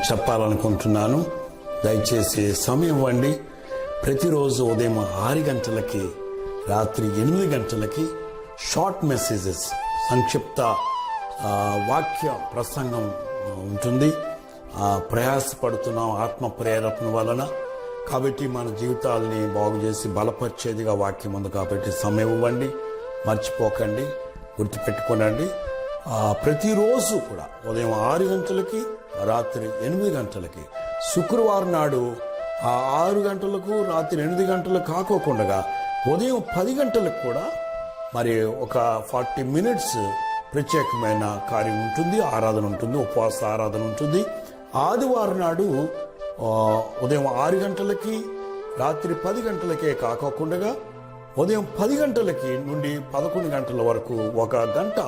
చెప్పాలనుకుంటున్నాను. దయచేసి సమయం ఇవ్వండి. ప్రతిరోజు ఉదయం 6 గంటలకి, రాత్రి 8 గంటలకి షార్ట్ మెసేజెస్, సంక్షిప్త వాక్య ప్రసంగం ఉంటుంది. ప్రయాసపడుతున్నాం ఆత్మ ప్రేరేపణ వలన. కాబట్టి మన జీవితాలని బాగు చేసి బలపరిచేదిగా వాక్యం ఉంది. కాబట్టి సమయం ఇవ్వండి, మర్చిపోకండి, గుర్తుపెట్టుకోనండి. ప్రతిరోజు కూడా ఉదయం 6 గంటలకి, రాత్రి 8 గంటలకి, శుక్రవారం నాడు 6 గంటలకు, రాత్రి 8 గంటలకు కాకోకుండా ఉదయం 10 గంటలకు కూడా మరి ఒక 40 మినిట్స్ ప్రత్యేకమైన కార్యం ఉంటుంది, ఆరాధన ఉంటుంది, ఉపవాస ఆరాధన ఉంటుంది. ఆదివారం నాడు ఉదయం 6 గంటలకి, రాత్రి 10 గంటలకే కాకోకుండా ఉదయం 10 గంటలకి నుండి 11 గంటల వరకు 1 గంట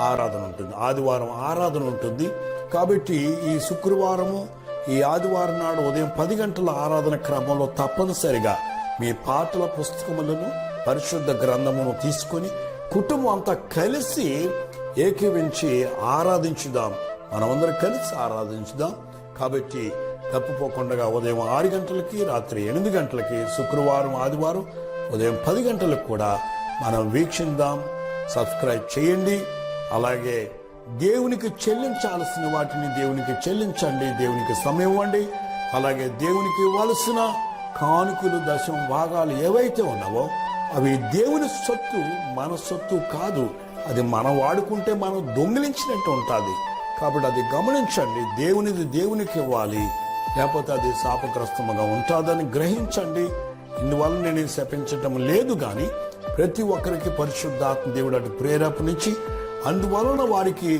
ఆరాధన ఉంటుంది, ఆదివారం ఆరాధన ఉంటుంది. కాబట్టి ఈ శుక్రవారము, ఈ ఆదివారం నాడు ఉదయం 10 గంటల ఆరాధన క్రమంలో తప్పనిసరిగా మీ పాటల పుస్తకములను, పరిశుద్ధ గ్రంథమును తీసుకొని కుటుంబం అంతా కలిసి ఏకీవించి ఆరాధించుదాం. మనమందరం కలిసి ఆరాధించుదాం. కాబట్టి తప్పుపోకుండా ఉదయం 6 గంటలకి, రాత్రి 8 గంటలకి, శుక్రవారం, ఆదివారం ఉదయం 10 గంటలకు కూడా మనం వీక్షిద్దాం. సబ్స్క్రైబ్ చేయండి. అలాగే దేవునికి చెల్లించాల్సిన వాటిని దేవునికి చెల్లించండి, దేవునికి సమయం ఇవ్వండి. అలాగే దేవునికి ఇవ్వాల్సిన కానుకలు, దశమ భాగాలు ఏవైతే ఉన్నావో అవి దేవుని సొత్తు, మన సొత్తు కాదు. అది మనం వాడుకుంటే మనం దొంగిలించినట్టు ఉంటుంది. కాబట్టి అది గమనించండి. దేవునిది దేవునికి ఇవ్వాలి, లేకపోతే అది శాపగ్రస్తముగా ఉంటుందని గ్రహించండి. ఇందువల్ల నేను శపించటం లేదు, కానీ ప్రతి ఒక్కరికి పరిశుద్ధాత్మ దేవుడు అటు ప్రేరేపణించి అందువలన వారికి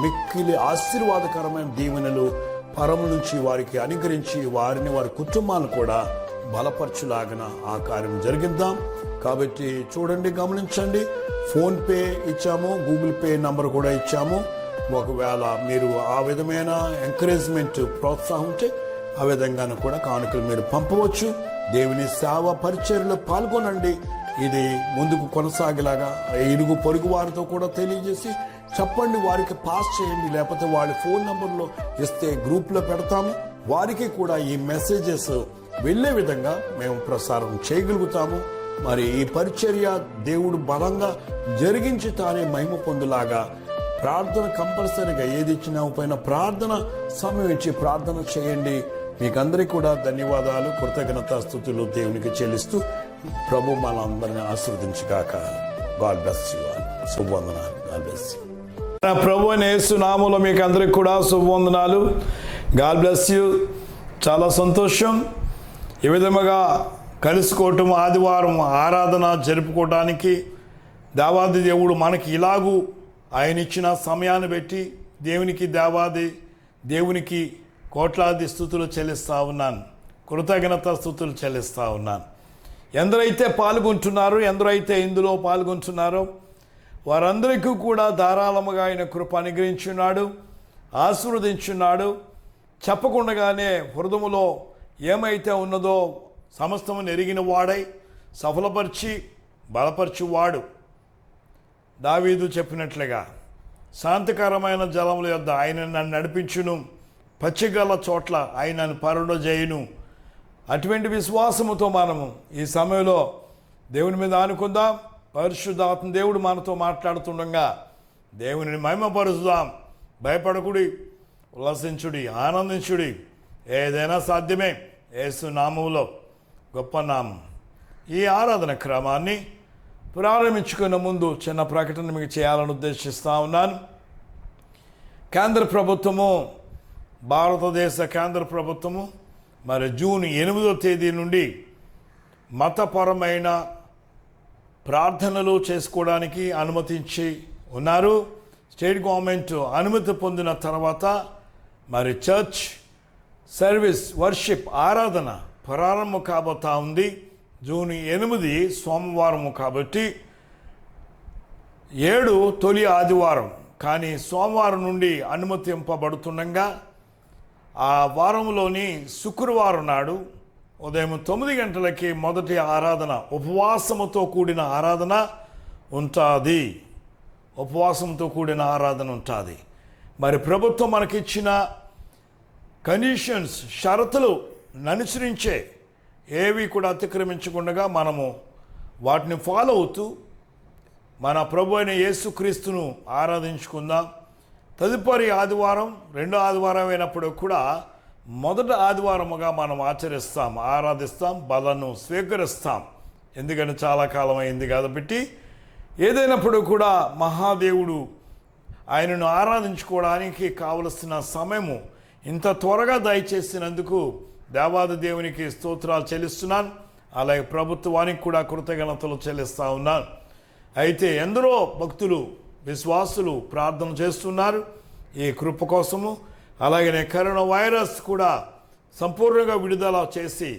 మిక్కిలి ఆశీర్వాదకరమైన దీవెనలు పరము నుంచి వారికి అనుగ్రహించి వారిని, వారి కుటుంబాలను కూడా బలపరచులాగిన ఆ కార్యం జరిగిద్దాం. కాబట్టి చూడండి, గమనించండి. ఫోన్పే ఇచ్చాము, గూగుల్ పే నంబర్ కూడా ఇచ్చాము. ఒకవేళ మీరు ఆ విధమైన ఎంకరేజ్మెంట్, ప్రోత్సాహం ఉంటే ఆ విధంగాను కూడా కానుకలు మీరు పంపవచ్చు. దేవుని సేవ పరిచర్యలో పాల్గొనండి. ఇది ముందుకు కొనసాగేలాగా ఇరుగు పొరుగు వారితో కూడా తెలియజేసి చెప్పండి, వారికి పాస్ చేయండి. లేకపోతే వాళ్ళ ఫోన్ నంబర్లో ఇస్తే గ్రూప్లో పెడతాము. వారికి కూడా ఈ మెసేజెస్ వెళ్ళే విధంగా మేము ప్రసారం చేయగలుగుతాము. మరి ఈ పరిచర్య దేవుడు బలంగా జరిగించి తానే మహిమ పొందులాగా ప్రార్థన కంపల్సరీగా ఏది ఇచ్చినా పైన ప్రార్థన సమయం ఇచ్చి ప్రార్థన చేయండి. మీకందరికీ కూడా ధన్యవాదాలు, కృతజ్ఞతా స్తుతులు దేవునికి చెల్లిస్తూ ప్రభు మనందరిని ఆశీర్వదించుగాక. God bless you all. శుభవందనాలు. God bless you. ప్రభు యేసు నామములో మీకు అందరికి కూడా శుభవందనాలు. God bless you. చాలా సంతోషం ఈ విధముగా కలుసుకోవటం, ఆదివారం ఆరాధన జరుపుకోవడానికి దేవాది దేవుడు మనకి ఇలాగూ ఆయన ఇచ్చిన సమయాన్ని బట్టి దేవునికి కోట్లాది స్తుతులు చెల్లిస్తూ ఉన్నాను, కృతజ్ఞత స్తుతులు చెల్లిస్తూ ఉన్నాను. ఎందరైతే పాల్గొంటున్నారో, ఎందరైతే ఇందులో పాల్గొంటున్నారో వారందరికీ కూడా ధారాళముగా ఆయన కృప అనుగ్రహించున్నాడు, ఆశీర్వదించున్నాడు. చెప్పకుండానే హృదయములో ఏమైతే ఉన్నదో సమస్తమును ఎరిగిన వాడై సఫలపరిచి బలపరచువాడు. దావీదు చెప్పినట్లుగా శాంతికరమైన జలముల యొద్ద ఆయన నన్ను నడిపించును, పచ్చిగల చోట్ల ఆయన నన్ను పరుండజేయును. అటువంటి విశ్వాసముతో మనము ఈ సమయంలో దేవుని మీద ఆనుకుందాం. పరిశుద్ధాత్మ దేవుడు మనతో మాట్లాడుతుండగా దేవునిని మహిమపరుచుదాం. భయపడకుడి, ఉల్లసించుడి, ఆనందించుడి. ఏదైనా సాధ్యమే యేసు నామములో, గొప్ప నామం. ఈ ఆరాధన క్రమాన్ని ప్రారంభించుకున్న ముందు చిన్న ప్రకటన మీకు చేయాలని ఉద్దేశిస్తూ ఉన్నాను. కేంద్ర ప్రభుత్వము, భారతదేశ కేంద్ర ప్రభుత్వము మరి జూన్ 8వ తేదీ నుండి మతపరమైన ప్రార్థనలు చేసుకోవడానికి అనుమతించి ఉన్నారు. స్టేట్ గవర్నమెంట్ అనుమతి పొందిన తర్వాత మరి చర్చ్ సర్వీస్, వర్షిప్, ఆరాధన ప్రారంభం కాబోతా ఉంది. జూన్ 8 సోమవారము కాబట్టి 7 తొలి ఆదివారం, కానీ సోమవారం నుండి అనుమతింపబడుతుండగా ఆ వారంలోని శుక్రవారం నాడు ఉదయం 9 గంటలకి మొదటి ఆరాధన, ఉపవాసముతో కూడిన ఆరాధన ఉంటుంది. ఉపవాసంతో కూడిన ఆరాధన ఉంటుంది. మరి ప్రభుత్వం మనకిచ్చిన కండిషన్స్, షరతులు అనుసరించే ఏవి కూడా అతిక్రమించకుండా మనము వాటిని ఫాలో అవుతూ మన ప్రభు అయిన యేసుక్రీస్తును ఆరాధించుకుందాం. తదుపరి ఆదివారం రెండో ఆదివారం అయినప్పుడు కూడా మొదటి ఆదివారముగా మనం ఆచరిస్తాం, ఆరాధిస్తాం, బలను స్వీకరిస్తాం. ఎందుకంటే చాలా కాలం అయింది కాబట్టి. ఏదైనప్పుడు కూడా మహాదేవుడు ఆయనను ఆరాధించుకోవడానికి కావలసిన సమయము ఇంత త్వరగా దయచేసినందుకు దేవాది దేవునికి స్తోత్రాలు చెల్లిస్తున్నాను. అలాగే ప్రభుత్వానికి కూడా కృతజ్ఞతలు చెల్లిస్తూ ఉన్నాను. అయితే ఎందరో భక్తులు, విశ్వాసులు ప్రార్థన చేస్తున్నారు ఈ కృప కోసము. అలాగనే కరోనా వైరస్ కూడా సంపూర్ణంగా విడుదల చేసి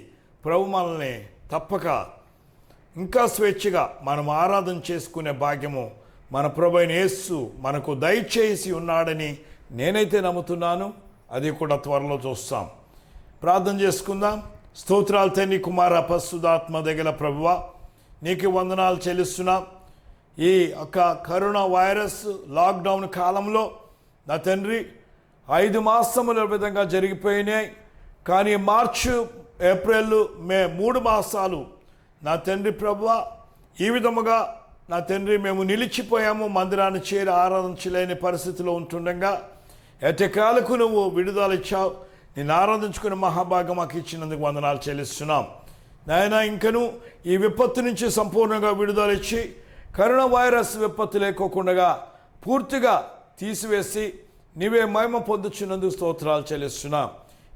ప్రభు మనల్ని తప్పక ఇంకా స్వేచ్ఛగా మనం ఆరాధన చేసుకునే భాగ్యము మన ప్రభు అయిన యేసు మనకు దయచేసి ఉన్నాడని నేనైతే నమ్ముతున్నాను. అది కూడా త్వరలో చూస్తాం. ప్రార్థన చేసుకుందాం. స్తోత్రాలు తండ్రి, కుమార పరిశుద్ధాత్మ దగ్గర ప్రభువా, నీకు వందనాలు చెల్లిస్తున్నాం. ఈ యొక్క కరోనా వైరస్ లాక్డౌన్ కాలంలో నా తండ్రి 5 మాసముల విధంగా జరిగిపోయినాయి. కానీ మార్చి, ఏప్రిల్, మే 3 మాసాలు నా తండ్రి ప్రభువా ఈ విధముగా నా తండ్రి మేము నిలిచిపోయాము. మందిరాన్ని చేరి ఆరాధించలేని పరిస్థితిలో ఉంటుండగా ఎటకాలకు నువ్వు విడుదల ఇచ్చావు. నేను ఆరాధించుకునే మహాభాగం మాకు ఇచ్చినందుకు వందనాలు చెల్లిస్తున్నాం. నాయన, ఇంకను ఈ విపత్తు నుంచి సంపూర్ణంగా విడుదల ఇచ్చి కరోనా వైరస్ విపత్తు లేకోకుండా పూర్తిగా తీసివేసి నీవే మహిమ పొందుచున్నందుకు స్తోత్రాలు చెల్లిస్తున్నాం.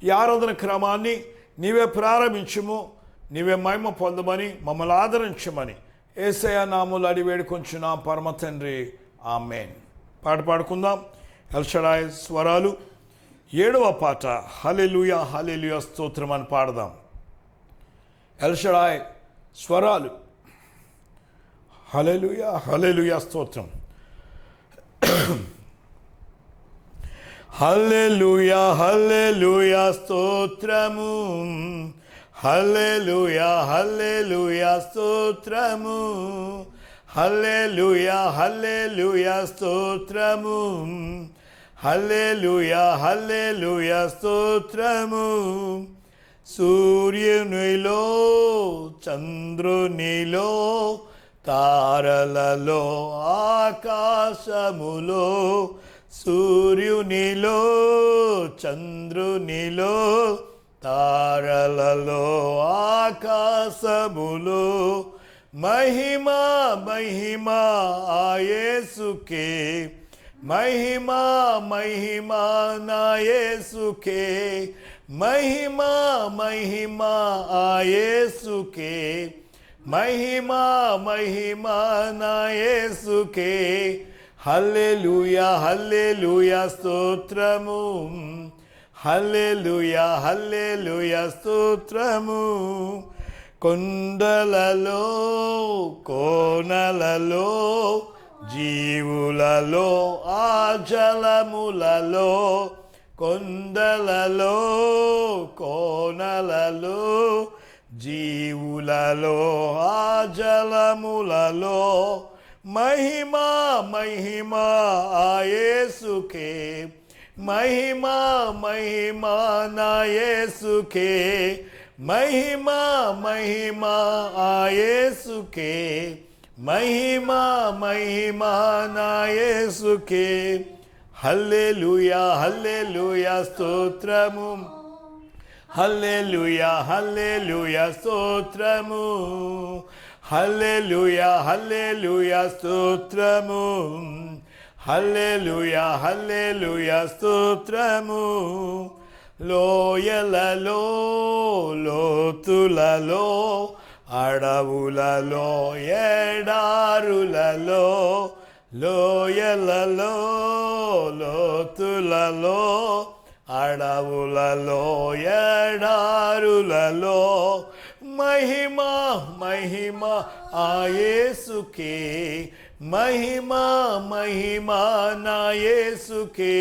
ఈ ఆరాధన క్రమాన్ని నీవే ప్రారంభించుము, నీవే మహిమ పొందమని మమ్మల్ని ఆదరించమని యేసయ్య నామములో అడిగి వేడుకొంచున్నాం పరమ తండ్రి, ఆమేన్. పాట పాడుకుందాం. ఎల్ షడాయ్ స్వరాలు 7వ పాట హల్లెలూయా హల్లెలూయా స్తోత్రం అని పాడదాం. ఎల్ షడాయ్ స్వరాలు హల్లెలూయా హల్లెలూయా స్తోత్రం. హల్లెలూయా హల్లెలూయా స్తోత్రము, హల్లెలూయా హల్లెలూయా స్తోత్రము, హల్లెలూయా హల్లెలూయా స్తోత్రము, హల్లెలూయా హల్లెలూయా స్తోత్రము. సూర్యునిలో, చంద్రునిలో, తారలలో, ఆకాశములో, సూర్యునిలో, చంద్రునిలో, తారలలో, ఆకాశములో మహిమా మహిమా ఆ యేసుకే, మహిమా మహిమా నా యేసుకే, మహిమా మహిమా ఆ యేసుకే, మహిమా మహిమా నా యేసుకే. హల్లెలూయా హల్లెలూయా స్తోత్రము, హల్లెలూయా హల్లెలూయా స్తోత్రము. కొండలలో, కోనలలో, జీవులలో, ఆ జలములలో, కొండలలో, కోనలలో, జీవులలో, ఆ జలములలో మహిమా మహిమా ఆ యేసుకే, మహిమా మహిమా నా యేసుకే, మహిమా మహిమా ఆ యేసుకే, మహిమా మహిమా నా యేసుకే. హల్లెలూయా హల్లెలూయా స్తోత్రము, హల్లెలూయా హల్లెలూయా స్తోత్రము, హల్లెలూయా హల్లెలూయా స్తోత్రము, హల్లెలూయా హల్లెలూయా స్తోత్రము. లోయలలో, లోతులలో, అడవులలో, ఎడారులలో, లోయలలో, లోతులలో, అడవులలో, ఎడారులలో మహిమా మహిమా ఆ యేసుకే, మహిమా మహిమా నా యేసుకే,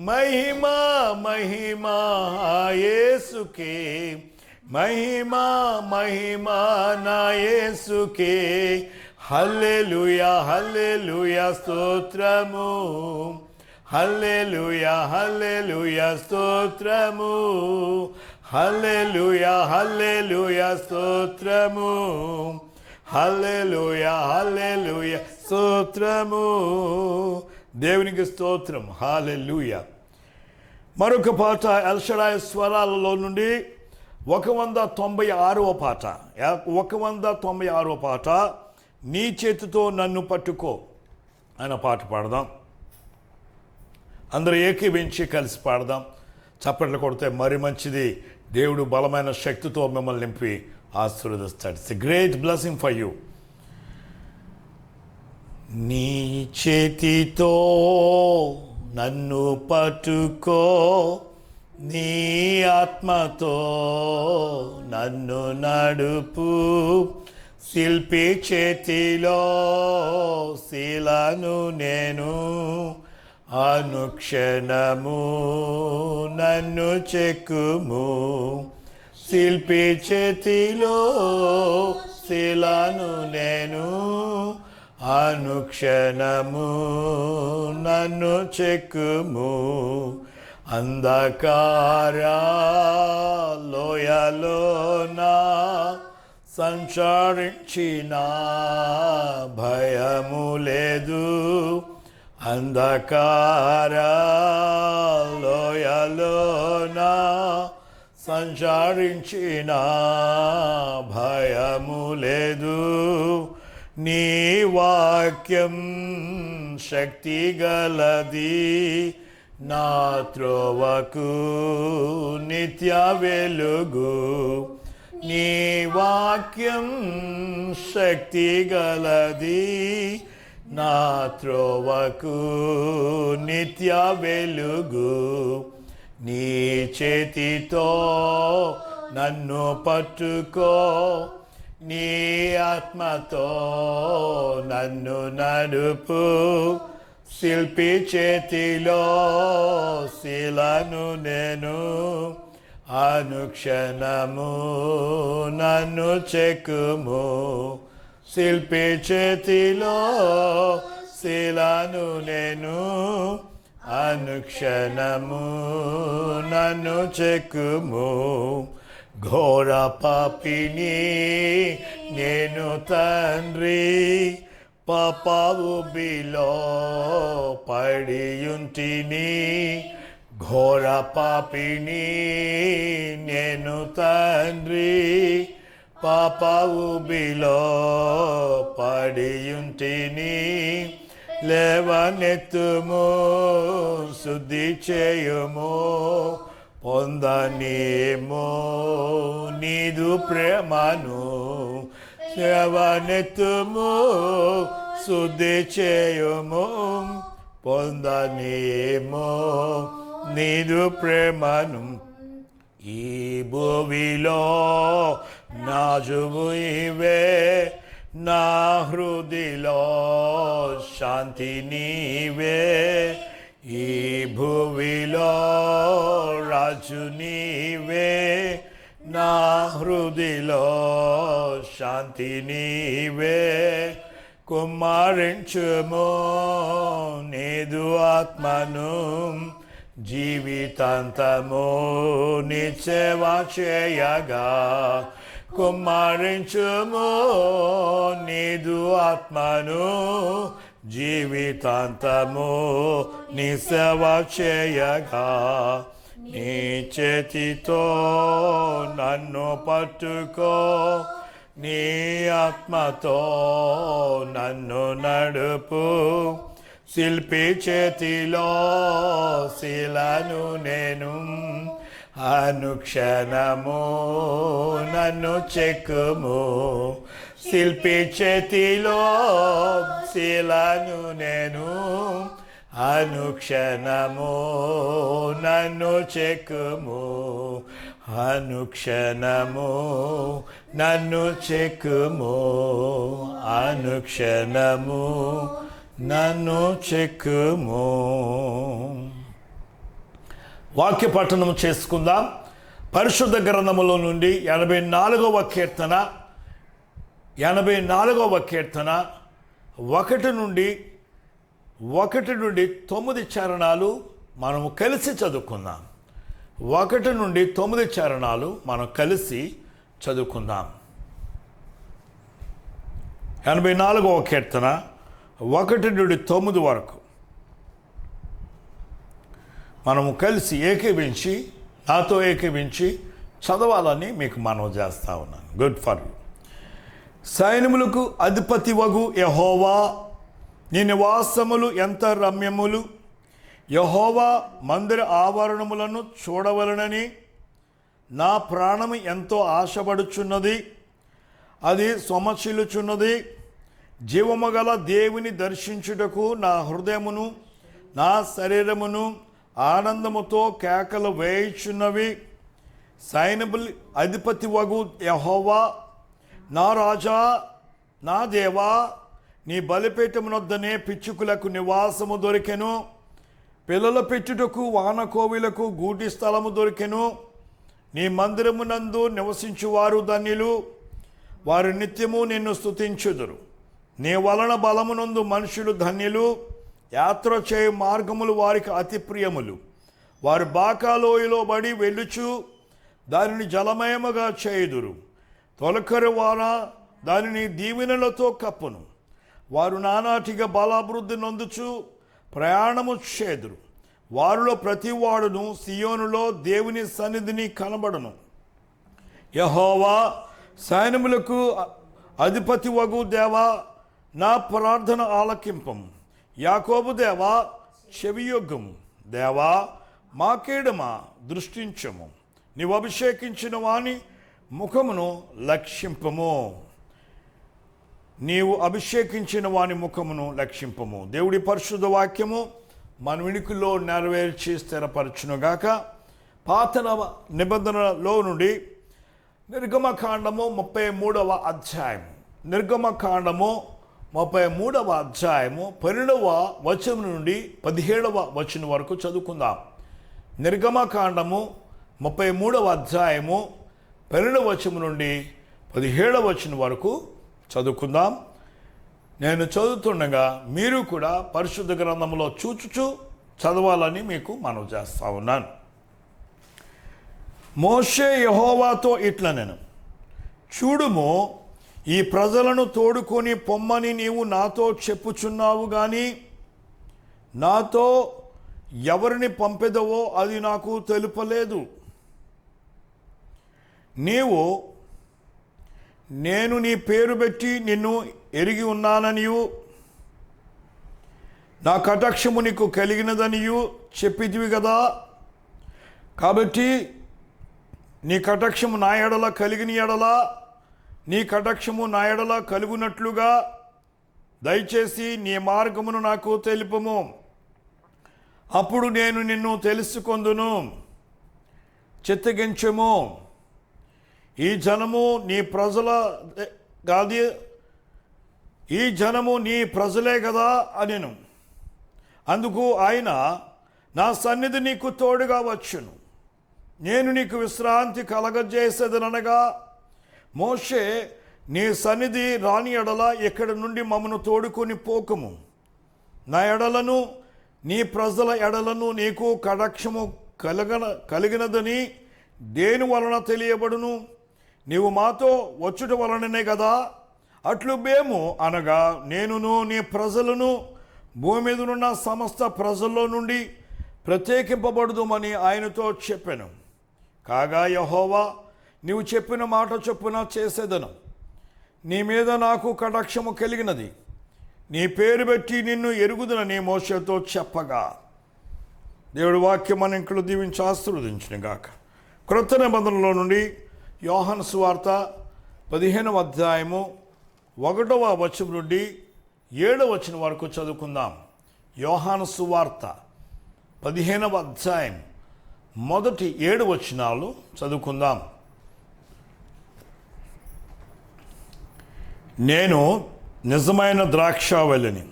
మహిమా మహిమా ఆ యేసుకే, మహిమా మహిమా నా యేసుకే. హల్లెలూయా హల్లెలూయా స్తోత్రము, హల్లెలూయా హల్లెలూయా స్తోత్రము, హల్లెలూయా హల్లెలూయా స్తోత్రము, హల్లెలూయా హల్లెలూయా స్తోత్రము. దేవునికి స్తోత్రం. హల్లెలూయా. మరొక పాట ఎల్ షడాయి స్వరాలలో నుండి 196వ పాట, 196వ పాట, నీ చేతితో నన్ను పట్టుకో అన్న పాట పాడదాం. అందరూ ఏకీవించి కలిసి పాడదాం. చప్పట్లు కొడితే మరి మంచిది. దేవుడు బలమైన శక్తితో మిమ్మల్ని నింపి ఆశీర్వదిస్తాడు. It's a great blessing for you. నీ చేతితో నన్ను పట్టుకో, నీ ఆత్మతో నన్ను నడుపు, శిల్పి చేతిలో శిలను నేను, అనుక్షణము నన్ను చెక్కుము, శిల్పి చేతిలో శిలను నేను, అనుక్షణము నన్ను చెక్కుము. అంధకార లోయలోన సంచరించిన భయము లేదు, అంధకార లోయలోన సంచరించిన భయము లేదు. నీ వాక్యం శక్తి గలది, నా త్రోవకు నిత్య వెలుగు. నీ వాక్యం శక్తి గలది, నా త్రోవకు నిత్య వెలుగు. నీ చేతితో నన్ను పట్టుకో, నీ ఆత్మతో నన్ను నడుపు, శిల్పి చేతిలో శిలను నేను, అనుక్షణము నన్ను చెక్కుము, శిల్పి చేతిలో శిలను నేను, అనుక్షణము నన్ను చెక్కుము. ఘోర పాపిని నేను తండ్రి, పాపవుబిలో పడియుంటిని. ఘోర పాపిని నేను తండ్రి, పాపవుబిలో పడియుంటిని. లేవనెత్తుము, శుద్ధి చేయుము, పొందనేమో నీదు ప్రేమను. లేవనెత్తుము, శుద్ధి చేయుము, పొందనేమో నీదు ప్రేమను. ఈ భూమిలో నాజువు ఇవే, నా హృదిలో శాంతి నీవే. ఈ భూమిలో రాజు నీవే, నా హృదిలో శాంతి నీవే. కుమ్మరించుము నీదు ఆత్మను, జీవితాంతము నీ సేవ చేయగా. కుమ్మరించుము నీదు ఆత్మను, జీవితాంతము నీ సేవ చేయగా. నీ చేతితో నన్ను పట్టుకో, నీ ఆత్మతో నన్ను నడుపు, శిల్పి చేతిలో శిలను నేను, అనుక్షణము నన్ను చెక్కుము, శిల్పి చేతిలో శిలను నేను, అనుక్షణము నన్ను చెక్కుము, అనుక్షణము నన్ను చెక్కుము, అనుక్షణము నన్ను చెక్కుము. వాక్య పఠనం చేసుకుందాం. పరిశుద్ధ గ్రంథములో నుండి 84వ కీర్తన 1 నుండి 1 నుండి 9 చరణాలు మనము కలిసి చదువుకుందాం. 1 నుండి 9 చరణాలు మనం కలిసి చదువుకుందాం. 84వ కీర్తన 1 నుండి 9 వరకు మనము కలిసి ఏకీవించి, నాతో ఏకీవించి చదవాలని మీకు మనవి చేస్తా ఉన్నాను. Good for you. సైన్యములకు అధిపతి వగు యెహోవా, నీ నివాసములు ఎంత రమ్యములు! యెహోవా మందిర ఆవరణములను చూడవలనని నా ప్రాణము ఎంతో ఆశపడుచున్నది. అది సొమసిల్లుచున్నది. జీవము గల దేవుని దర్శించుటకు నా హృదయమును నా శరీరమును ఆనందముతో కేకలు వేయుచున్నవి. సైన్యముల అధిపతి వగు యెహోవా, నా రాజా, నా దేవా, నీ బలిపీఠమునొద్దనే పిచ్చుకులకు నివాసము దొరికెను. పిల్లల పెట్టుటకు వానకోవిలకు గూటి స్థలము దొరికెను. నీ మందిరమునందు నివసించువారు ధన్యులు. వారు నిత్యము నిన్ను స్తుతించుదురు. నీ వలన బలమునందు మనుషులు ధన్యులు. యాత్ర చేయు మార్గములు వారికి అతి ప్రియములు. వారు బాకాలోయలో బడి వెళ్ళుచు దానిని జలమయముగా చేయుదురు. తొలకరి వాన దానిని దీవెనలతో కప్పును. వారు నానాటిగా బలాభివృద్ధి నొందుచు ప్రయాణము చేదురు. వారిలో ప్రతివాడును సియోనులో దేవుని సన్నిధిని కనబడును. యెహోవా, సైన్యములకు అధిపతి వగు దేవా, నా ప్రార్థన ఆలకింపము. యాకోబు దేవా, చెవియొగ్గము. దేవా, మా కీడమా దృష్టించము. నీవు అభిషేకించిన వాని ముఖమును లక్షింపము. నీవు అభిషేకించిన వాని ముఖమును లక్షింపము. దేవుడి పరిశుద్ధ వాక్యము మన వినికిలో నెరవేర్చి స్థిరపరచునుగాక. పాత నిబంధనలో నుండి నిర్గమకాండము 33వ అధ్యాయము. నిర్గమకాండము 33వ అధ్యాయము 12వ వచనం నుండి 17వ వచనం వరకు చదువుకుందాం. నిర్గమకాండము 33వ అధ్యాయము 12వ వచనం నుండి 17వ వచనం వరకు చదువుకుందాం. నేను చదువుతుండగా మీరు కూడా పరిశుద్ధ గ్రంథంలో చూచుచూ చదవాలని మీకు మనవి చేస్తా ఉన్నాను. మోషే యెహోవాతో ఇట్లనెను, చూడుము, ఈ ప్రజలను తోడుకొని పొమ్మని నీవు నాతో చెప్పుచున్నావు గాని నాతో ఎవరిని పంపెదవో అది నాకు తెలుపలేదు. నేను నీ పేరు పెట్టి నిన్ను ఎరిగి ఉన్నాననియు నా కటాక్షము నీకు కలిగినదనియు చెప్పిదివి కదా. కాబట్టి నీ కటాక్షము నా ఎడల కలిగిన ఎడల నీ కటాక్షము నా ఎడల కలుగునట్లుగా దయచేసి నీ మార్గమును నాకు తెలుపుము. అప్పుడు నేను నిన్ను తెలుసుకొందును. చిత్తగించుము. ఈ జనము నీ ప్రజలే కదా అనెను. అందుకు ఆయన, నా సన్నిధి నీకు తోడుగా వచ్చును, నేను నీకు విశ్రాంతి కలగజేసేదనగా, మోషే, నీ సన్నిధి రాని ఎడల ఇక్కడి నుండి మమ్మను తోడుకొని పోకము. నా ఎడలను నీ ప్రజల ఎడలను నీకు కటాక్షము కలిగినదని దేని వలన తెలియబడును? నీవు మాతో వచ్చుట వలననే కదా. అట్లు మేము అనగా నేనును నీ ప్రజలను భూమి మీదనున్న సమస్త ప్రజల్లో నుండి ప్రత్యేకింపబడుదుమని ఆయనతో చెప్పాను. కాగా యెహోవా, నీవు చెప్పిన మాట చొప్పున చేసేదను. నీ మీద నాకు కటాక్షము కలిగినది. నీ పేరు పెట్టి నిన్ను ఎరుగుదునని మోషేతో చెప్పగా. దేవుడి వాక్యం మన ఇంట్లో దీవించి ఆశీర్వదించును గాక. క్రొత్త నిబంధనలో నుండి యోహాను సువార్త 15వ అధ్యాయము 1వ వచనం నుండి 7వ వచనం వరకు చదువుకుందాం. యోహాను సువార్త 15వ అధ్యాయం మొదటి 7 వచనాలు చదువుకుందాం. నేను నిజమైన ద్రాక్షావల్లిని,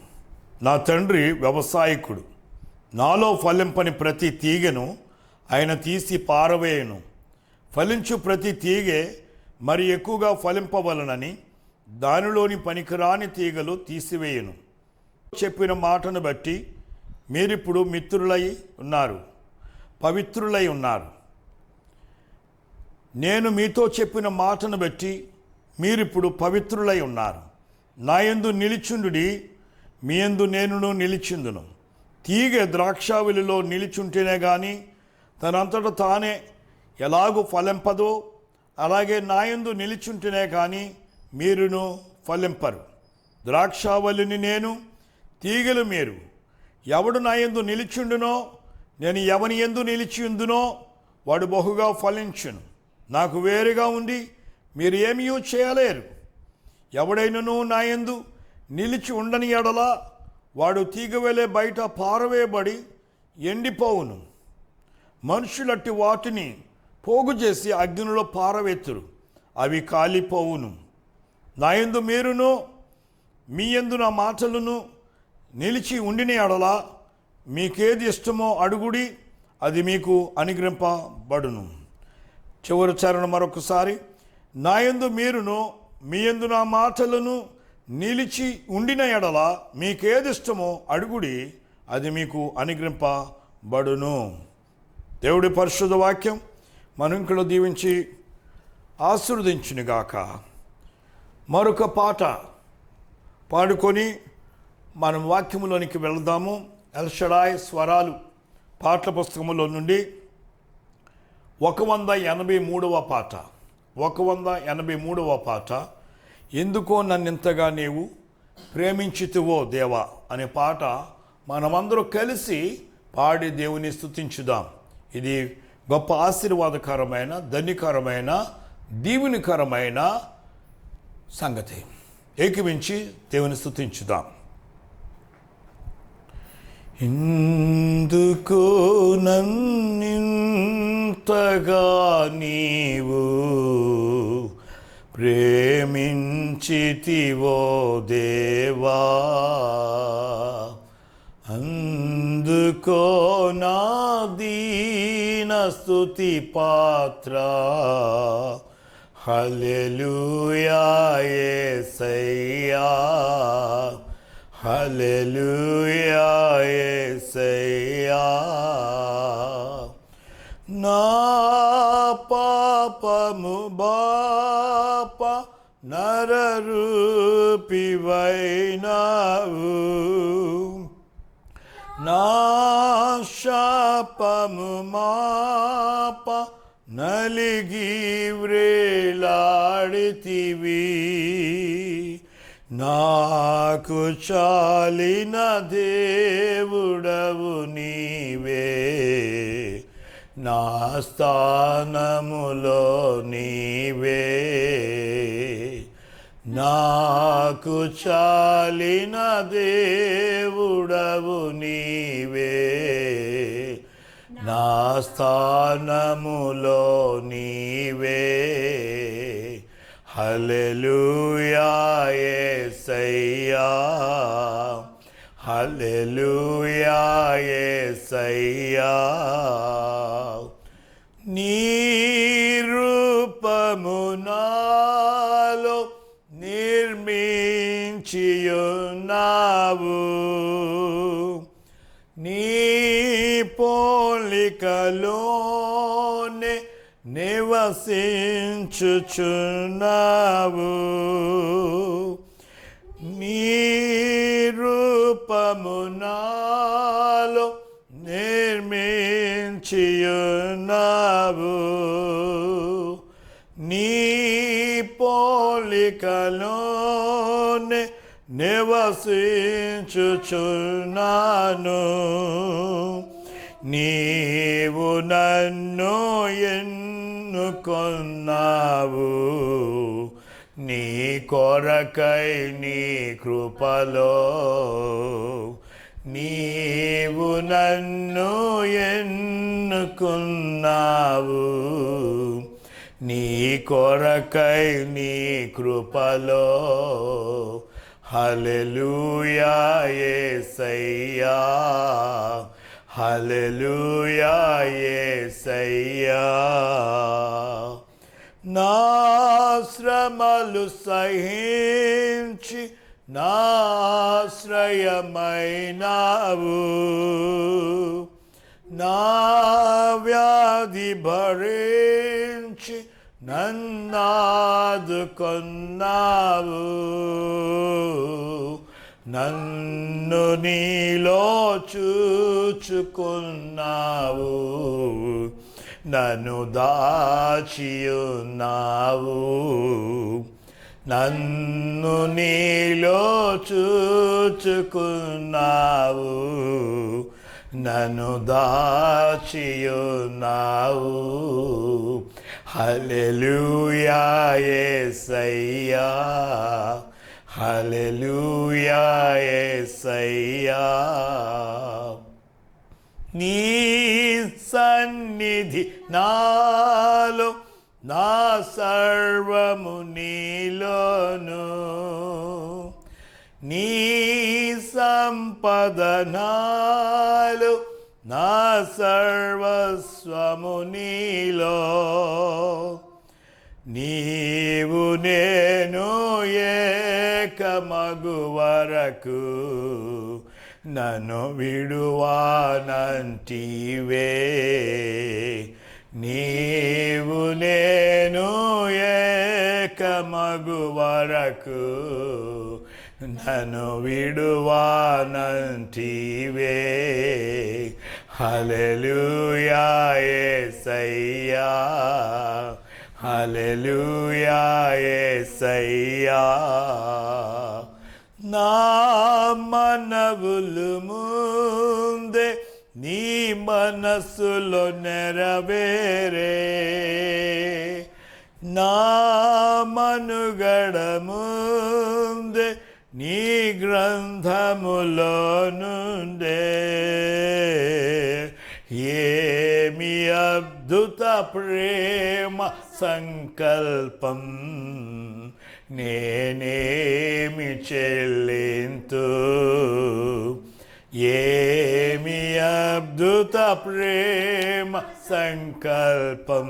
నా తండ్రి వ్యవసాయకుడు. నాలో ఫలింపని ప్రతి తీగను ఆయన తీసి పారవేయను. ఫలించు ప్రతి తీగె మరి ఎక్కువగా ఫలింపవలనని దానిలోని పనికిరాని తీగలు తీసివేయను. చెప్పిన మాటను బట్టి మీరిప్పుడు మిత్రులై ఉన్నారు, పవిత్రులై ఉన్నారు. నేను మీతో చెప్పిన మాటను బట్టి మీరిప్పుడు పవిత్రులై ఉన్నారు. నా యందు నిలిచుండుడి, మీ యందు నేనును నిలిచిందును. తీగ ద్రాక్షావళిలో నిలిచుంటేనే కానీ తనంతట తానే ఎలాగూ ఫలింపదో, అలాగే నా యందు నిలిచుంటేనే కానీ మీరును ఫలింపరు. ద్రాక్షావళిని నేను, తీగలు మీరు. ఎవడు నా యందు నిలిచుండునో, నేను ఎవని యందు నిలిచియుందునో వాడు బహుగా ఫలించును. నాకు వేరుగా ఉండి మీరు ఏమీ చేయలేరు. ఎవడైనను నా యందు నిలిచి ఉండని ఎడల వాడు తీగవలే బయట పారవేయబడి ఎండిపోవును. మనుషులట్టి వాటిని పోగు చేసి అగ్నిలో పారవేతురు, అవి కాలిపోవును. నా యందు మీరును, మీ యందు నా మాటలను నిలిచి ఉండిన ఎడల మీకేది ఇష్టమో అడుగుడి, అది మీకు అనుగ్రహింపబడును. చివరి చరణం మరొకసారి. నా యందు మీరును, మీ యందు నా మాటలను నిలిచి ఉండిన ఎడల మీకేది ఇష్టమో అడుగుడి, అది మీకు అనుగ్రహింపబడును. దేవుడి పరిశుద్ధ వాక్యం మన ఇంట్లో దీవించి ఆశీర్వదించునుగాక. మరొక పాట పాడుకొని మనం వాక్యములోనికి వెళదాము. ఎల్ షడాయ్ స్వరాలు పాటల పుస్తకములో నుండి 183వ పాట. 183వ పాట. ఎందుకో నన్నింతగా నీవు ప్రేమించితివో దేవా అనే పాట మనమందరూ కలిసి పాడి దేవుని స్తుతించుదాం. ఇది గొప్ప ఆశీర్వాదకరమైన, ధన్యకరమైన, దీవెనకరమైన సంగతి. ఏకీవించి దేవుని స్తుతించుదాం. ఎందుకు నన్నింతగా నీవు ప్రేమించితివో దేవా, అందుకో నా దీన స్తుతి పాత్ర. హల్లెలూయా యేసయ్యా, హల్లెలూయా యేసయ్యా. నా పాపము బాప నరరూపివైనావు, నా శాపము మాప నలిగి వ్రేలాడితివి. నాకు చాలిన దేవుడవు నీవే, నా స్థానములో నీవే. నాకు చాలిన దేవుడవు నీవే, నా స్థానములో నీవే. హల్లెలూయా యేసయ్యా, హల్లెలూయా యేసయ్యా. నీ రూపము నాలో నిర్మించియున్నావు, నీ పోలికలోనే నివసించుచున్నావు. నీ రూపము నాలో నిర్మించియున్నావు, నీ పోలికలోనే నివసించుచున్నాను. నీవు నన్ను ఎన్నుకొన్నావు, నీ కొరకై నీ కృపలో. నీవు నన్ను ఎన్నుకున్నావు, నీ కొరకై నీ కృపలో. హల్లెలూయా యేసయ్యా, హల్లెలూయా యేసయ్యా. నా శ్రమలు సహించి నా ఆశ్రయమైనావు. నా వ్యాధి భరించి నన్నాదుకొన్నావు. నన్ను నీలో చూచుకున్నావు. నన్ను దాచియున్నావు. నన్ను నీలో చూచుకున్నావు. నన్ను దాచియున్నావు. హల్లెలూయా యేసయ్యా, హల్లెలూయా యేసయ్యా. నీ సన్నిధి నాలో, నా సర్వము నీలోను. నీ సంపద నాలో, నా సర్వస్వము నీలో. నీవు నేను ఏకమగు వరకు నన్ను విడువానంటివే. నీవు నేను ఏకమగు వరకు నన్ను విడువానంటివే. హల్లెలూయా యేసయ్యా, హల్లెలూయా యేసయ్యా. నా మనవులు ముందే నీ మనస్సులో నెరవేరే. నా మనుగడ ముందే నీ గ్రంథములో నుండే. ఏమి అద్భుత ప్రేమ సంకల్పం, నేనేమి చెల్లింతు. ఏమి అద్భుత ప్రేమ సంకల్పం,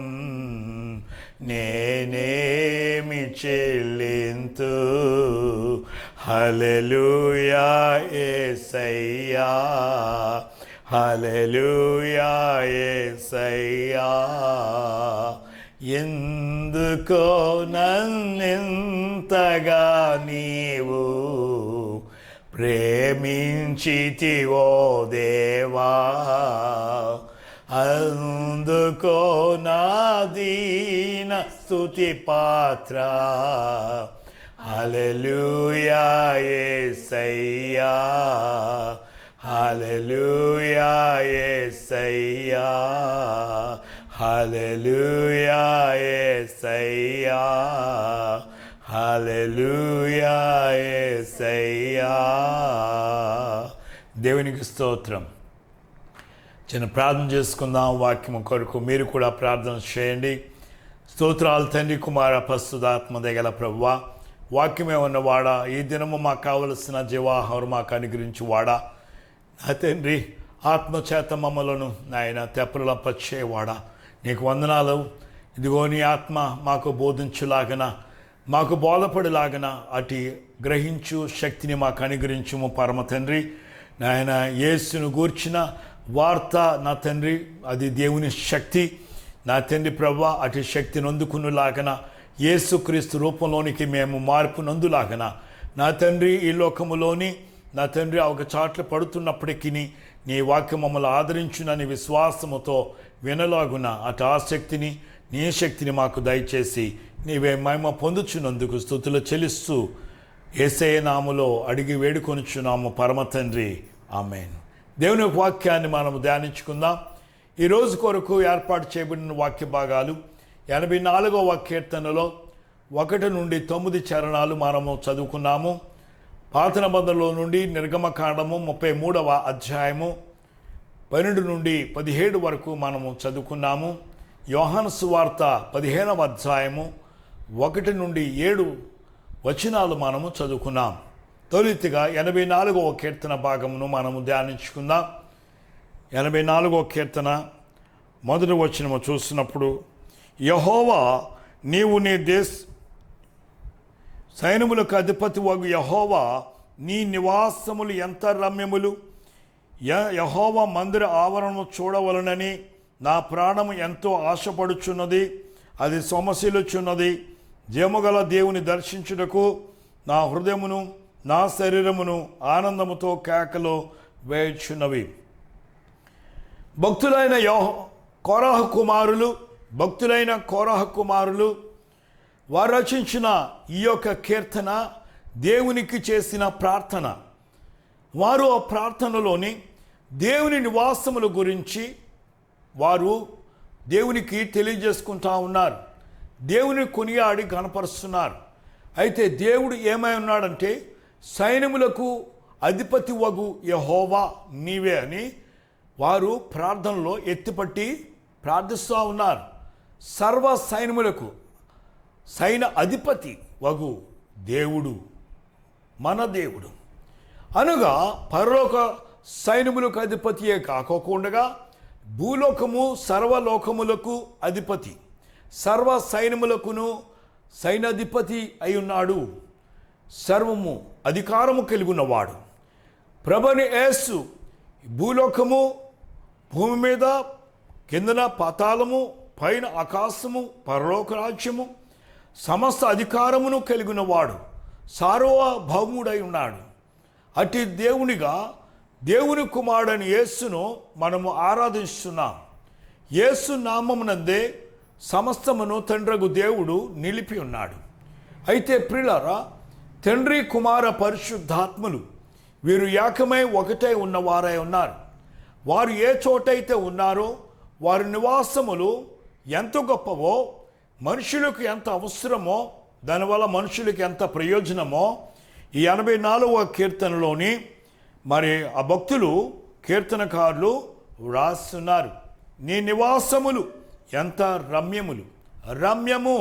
నేనేమి చెల్లింతు. హల్లెలూయా యేసయ్యా, హల్లెలూయా యేసయ్యా. ఎందుకో నన్నింతగా నీవు ప్రేమించితివో దేవా. అందుకో నా దీన స్తుతి పాత్ర. హల్లెలూయా యేసయ్యా, హల్లెలూయా యేసయ్యా, హల్లెలూయా యేసయ్యా, హల్లెలూయా యేసయ్యా. దేవునికి స్తోత్రం. చిన్న ప్రార్థన చేసుకుందాం. వాక్యం కొరకు మీరు కూడా ప్రార్థన చేయండి. స్తోత్రాలు తండ్రి, కుమార, పరిశుద్ధాత్మ దయగల ప్రభువా. వాక్యమే ఉన్నవాడా, ఈ దినము మాకు కావలసిన జీవాహారం మాకు అనుగ్రహించి వాడా. నా తండ్రి, ఆత్మచేత మమ్మలను నాయన తెప్పలపచ్చేవాడా, నీకు వందనాలు. ఇదిగో నీ ఆత్మ మాకు బోధించులాగన, మాకు బోధపడిలాగన అటు గ్రహించు శక్తిని మాకు అనుగ్రహించుము పరమ తండ్రి. నాయన యేసును గూర్చిన వార్త నా తండ్రి, అది దేవుని శక్తి. నా తండ్రి ప్రభువా, అటు శక్తిని అందుకునేలాగన, యేసుక్రీస్తు రూపంలోనికి మేము మార్పు నందులాగన నా తండ్రి, ఈ లోకములోని నా తండ్రి ఒక చాట్లు పడుతున్నప్పటికీ నీ వాక్యం మమ్మల్ని ఆదరించునని విశ్వాసముతో వినలాగున అటు ఆసక్తిని, నీ శక్తిని మాకు దయచేసి నీవే మహిమ పొందుచున్నందుకు స్తుతులు చెల్లిస్తూ యేసయ్య నామములో అడిగి వేడుకొనుచున్నాము పరమ తండ్రి, ఆమేన్. దేవుని వాక్యాన్ని మనము ధ్యానించుకుందాం. ఈరోజు కొరకు ఏర్పాటు చేయబడిన వాక్య భాగాలు 84వ కీర్తనలో 1 నుండి 9 చరణాలు మనము చదువుకున్నాము. పాత నిబంధనలో నుండి నిర్గమకాండము 33వ అధ్యాయము 12 నుండి 17 వరకు మనము చదువుకున్నాము. యోహాను సువార్త 15వ అధ్యాయము 1 నుండి 7 వచనాలు మనము చదువుకున్నాం. తొలితిగా 84వ కీర్తన భాగమును మనము ధ్యానించుకుందాం. 84వ కీర్తన మొదటి వచనము చూసినప్పుడు, యెహోవా నీవు నీ సైన్యములకు అధిపతి వగు యెహోవా నీ నివాసములు ఎంత రమ్యములు. యెహోవా మందిర ఆవరణము చూడవలనని నా ప్రాణము ఎంతో ఆశపడుచున్నది. అది సొమశిలుచున్నది. జీవముగల దేవుని దర్శించుటకు నా హృదయమును నా శరీరమును ఆనందముతో కేకలు వేయుచున్నవి. భక్తులైన కోరహ కుమారులు వారు రచించిన ఈ యొక్క కీర్తన దేవునికి చేసిన ప్రార్థన. వారు ఆ ప్రార్థనలోని దేవుని నివాసముల గురించి వారు దేవునికి తెలియజేసుకుంటా ఉన్నారు. దేవుని కొనియాడి గణపరుస్తున్నారు. అయితే దేవుడు ఏమై ఉన్నాడంటే సైన్యములకు అధిపతి వగు యెహోవా నీవే అని వారు ప్రార్థనలో ఎత్తిపట్టి ప్రార్థిస్తూ ఉన్నారు. సర్వ సైన్యములకు సైన్య అధిపతి వగు దేవుడు మన దేవుడు అనగా పరలోక సైన్యములకు అధిపతియే కాకోకుండా భూలోకము సర్వలోకములకు అధిపతి, సర్వ సైన్యములకును సైన్యాధిపతి అయి ఉన్నాడు. సర్వము అధికారము కలిగి ఉన్నవాడు ప్రభుని యేసు భూలోకము, భూమి మీద, కిందన పాతాళము, పైన ఆకాశము, పరలోక రాజ్యము సమస్త అధికారమును కలిగినవాడు, సార్వభౌముడై ఉన్నాడు. అట్టి దేవునిగా దేవుని కుమారుడని యేసును మనము ఆరాధిస్తున్నాం. యేసు నామమునందే సమస్తమును తండ్రగు దేవుడు నిలిపి ఉన్నాడు. అయితే ప్రియులారా, తండ్రి కుమార పరిశుద్ధాత్ములు వీరు ఏకమై ఒకటై ఉన్నవారై ఉన్నారు. వారు ఏ చోటైతే ఉన్నారో వారి నివాసములు ఎంత గొప్పవో, మనుషులకు ఎంత అవసరమో, దానివల్ల మనుషులకు ఎంత ప్రయోజనమో ఈ 84వ కీర్తనలోని మరి ఆ భక్తులు కీర్తనకారులు వ్రాస్తున్నారు. నీ నివాసములు ఎంత రమ్యములు. రమ్యము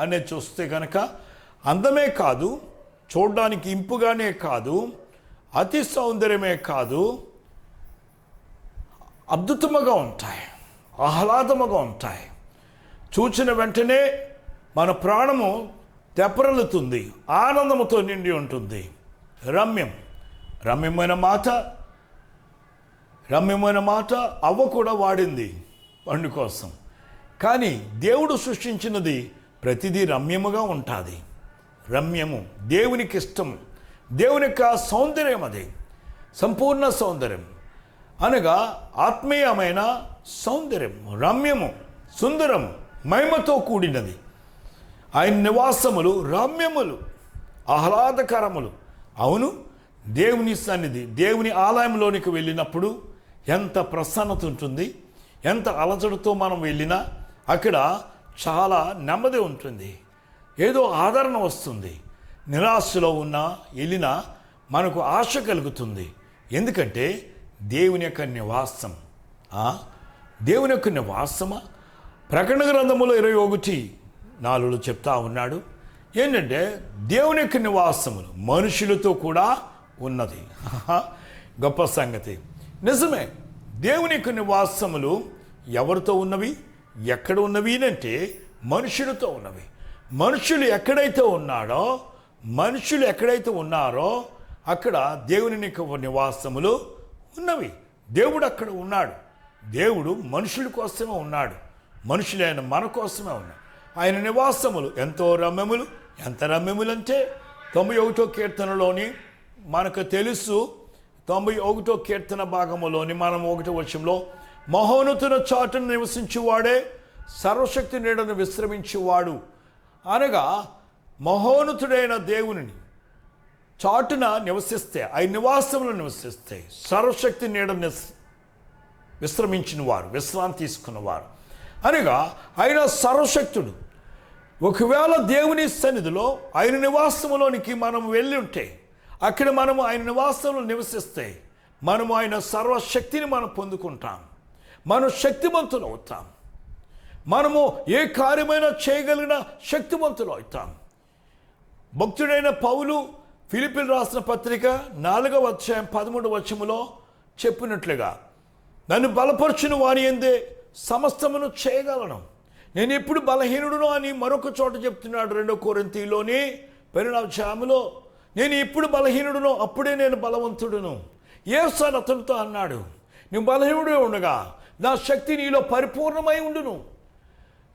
అనే చూస్తే కనుక అందమే కాదు, చూడడానికి ఇంపుగానే కాదు, అతి సౌందర్యమే కాదు, అద్భుతముగా ఉంటాయి, ఆహ్లాదముగా ఉంటాయి. చూచిన వెంటనే మన ప్రాణము తెప్పరలుతుంది, ఆనందముతో నిండి ఉంటుంది. రమ్యమైన మాట అవ్వ కూడా వాడింది పండు కోసం. కానీ దేవుడు సృష్టించినది ప్రతిదీ రమ్యముగా ఉంటుంది. రమ్యము దేవునికి ఇష్టము, దేవుని యొక్క సౌందర్యం, అది సంపూర్ణ సౌందర్యం అనగా ఆత్మీయమైన సౌందర్యం, రమ్యము, సుందరము, మహిమతో కూడినది. ఆయన నివాసములు రమ్యములు, ఆహ్లాదకరములు. అవును, దేవుని సన్నిధి, దేవుని ఆలయంలోనికి వెళ్ళినప్పుడు ఎంత ప్రసన్నత ఉంటుంది. ఎంత అలజడితో మనం వెళ్ళినా అక్కడ చాలా నెమ్మది ఉంటుంది, ఏదో ఆదరణ వస్తుంది. నిరాశలో ఉన్నా వెళ్ళినా మనకు ఆశ కలుగుతుంది. ఎందుకంటే దేవుని యొక్క నివాసం. దేవుని యొక్క నివాసమా? ప్రకటన గ్రంథములో 21:4 చెప్తా ఉన్నాడు. ఏంటంటే దేవుని యొక్క నివాసములు మనుషులతో కూడా ఉన్నది. గొప్ప సంగతి. నిజమే, దేవుని యొక్క నివాసములు ఎవరితో ఉన్నవి, ఎక్కడ ఉన్నవి అంటే మనుషులతో ఉన్నవి. మనుషులు ఎక్కడైతే ఉన్నారో అక్కడ దేవుని యొక్క నివాసములు ఉన్నవి. దేవుడు అక్కడ ఉన్నాడు. దేవుడు మనుషుల కోసమే ఉన్నాడు. మనుషులైన మన కోసమే ఉన్నాడు. ఆయన నివాసములు ఎంతో రమ్యములు. ఎంత రమ్యములు అంటే 91వ కీర్తనలోని మనకు తెలుసు. 91వ కీర్తన భాగములోని మనం 1వ వచనంలో మహోన్నతుల చాటును నివసించువాడే సర్వశక్తి నీడను విశ్రమించువాడు అనగా మహోన్నతుడైన దేవుని చాటున నివసిస్తే, ఆయన నివాసములు నివసిస్తే సర్వశక్తి నీడను విశ్రమించిన వారు, విశ్రాంతి తీసుకున్నవారు అనగా ఆయన సర్వశక్తుడు. ఒకవేళ దేవుని సన్నిధిలో ఆయన నివాసములోనికి మనం వెళ్ళి ఉంటే, అక్కడ మనము ఆయన నివాసంలో నివసిస్తే మనము ఆయన సర్వశక్తిని మనం పొందుకుంటాం. మనం శక్తిమంతులు అవుతాం. మనము ఏ కార్యమైనా చేయగలిగిన శక్తిమంతులు అవుతాం. భక్తుడైన పౌలు ఫిలిప్పీయులకు రాసిన పత్రిక 4వ అధ్యాయం 13వ వచనములో చెప్పినట్లుగా, నన్ను బలపరచున వాని యందే సమస్తమును చేయగలను. నేను ఎప్పుడు బలహీనుడును అని మరొక చోట చెప్తున్నాడు. 2 కొరింథీలోని 12వ నేను ఇప్పుడు బలహీనుడును, అప్పుడే నేను బలవంతుడును. యేసు అతనితో అన్నాడు, నువ్వు బలహీనుడే ఉండగా నా శక్తి నీలో పరిపూర్ణమై ఉండును,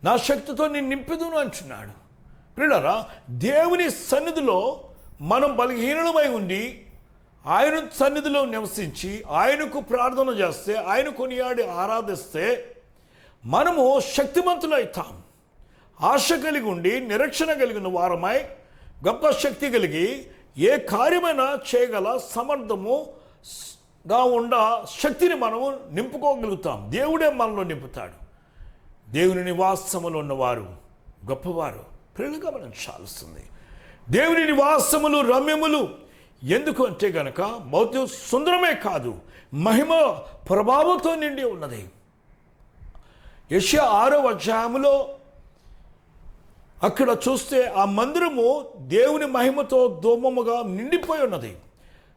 నా శక్తితో నేను నింపుదును అంటున్నాడు. ప్రియులారా, దేవుని సన్నిధిలో మనం బలహీనులమై ఉండి ఆయన సన్నిధిలో నివసించి ఆయనకు ప్రార్థన చేస్తే, ఆయన కొనియాడి ఆరాధిస్తే మనము శక్తిమంతులవుతాం. ఆశ కలిగి ఉండి నిరీక్షణ కలిగిన వారమై గొప్ప శక్తి కలిగి ఏ కార్యమైనా చేయగల సమర్థముగా ఉండ శక్తిని మనము నింపుకోగలుగుతాం. దేవుడే మనలో నింపుతాడు. దేవుని నివాసములో ఉన్నవారు గొప్పవారు. ప్రియులు గమనించాల్సింది, దేవుని నివాసములు రమ్యములు. ఎందుకు అంటే గనక భౌతిక సుందరమే కాదు, మహిమ ప్రభావంతో నిండి ఉన్నది. యెషయా 6వ అక్కడ చూస్తే ఆ మందిరము దేవుని మహిమతో దోమముగా నిండిపోయి ఉన్నది.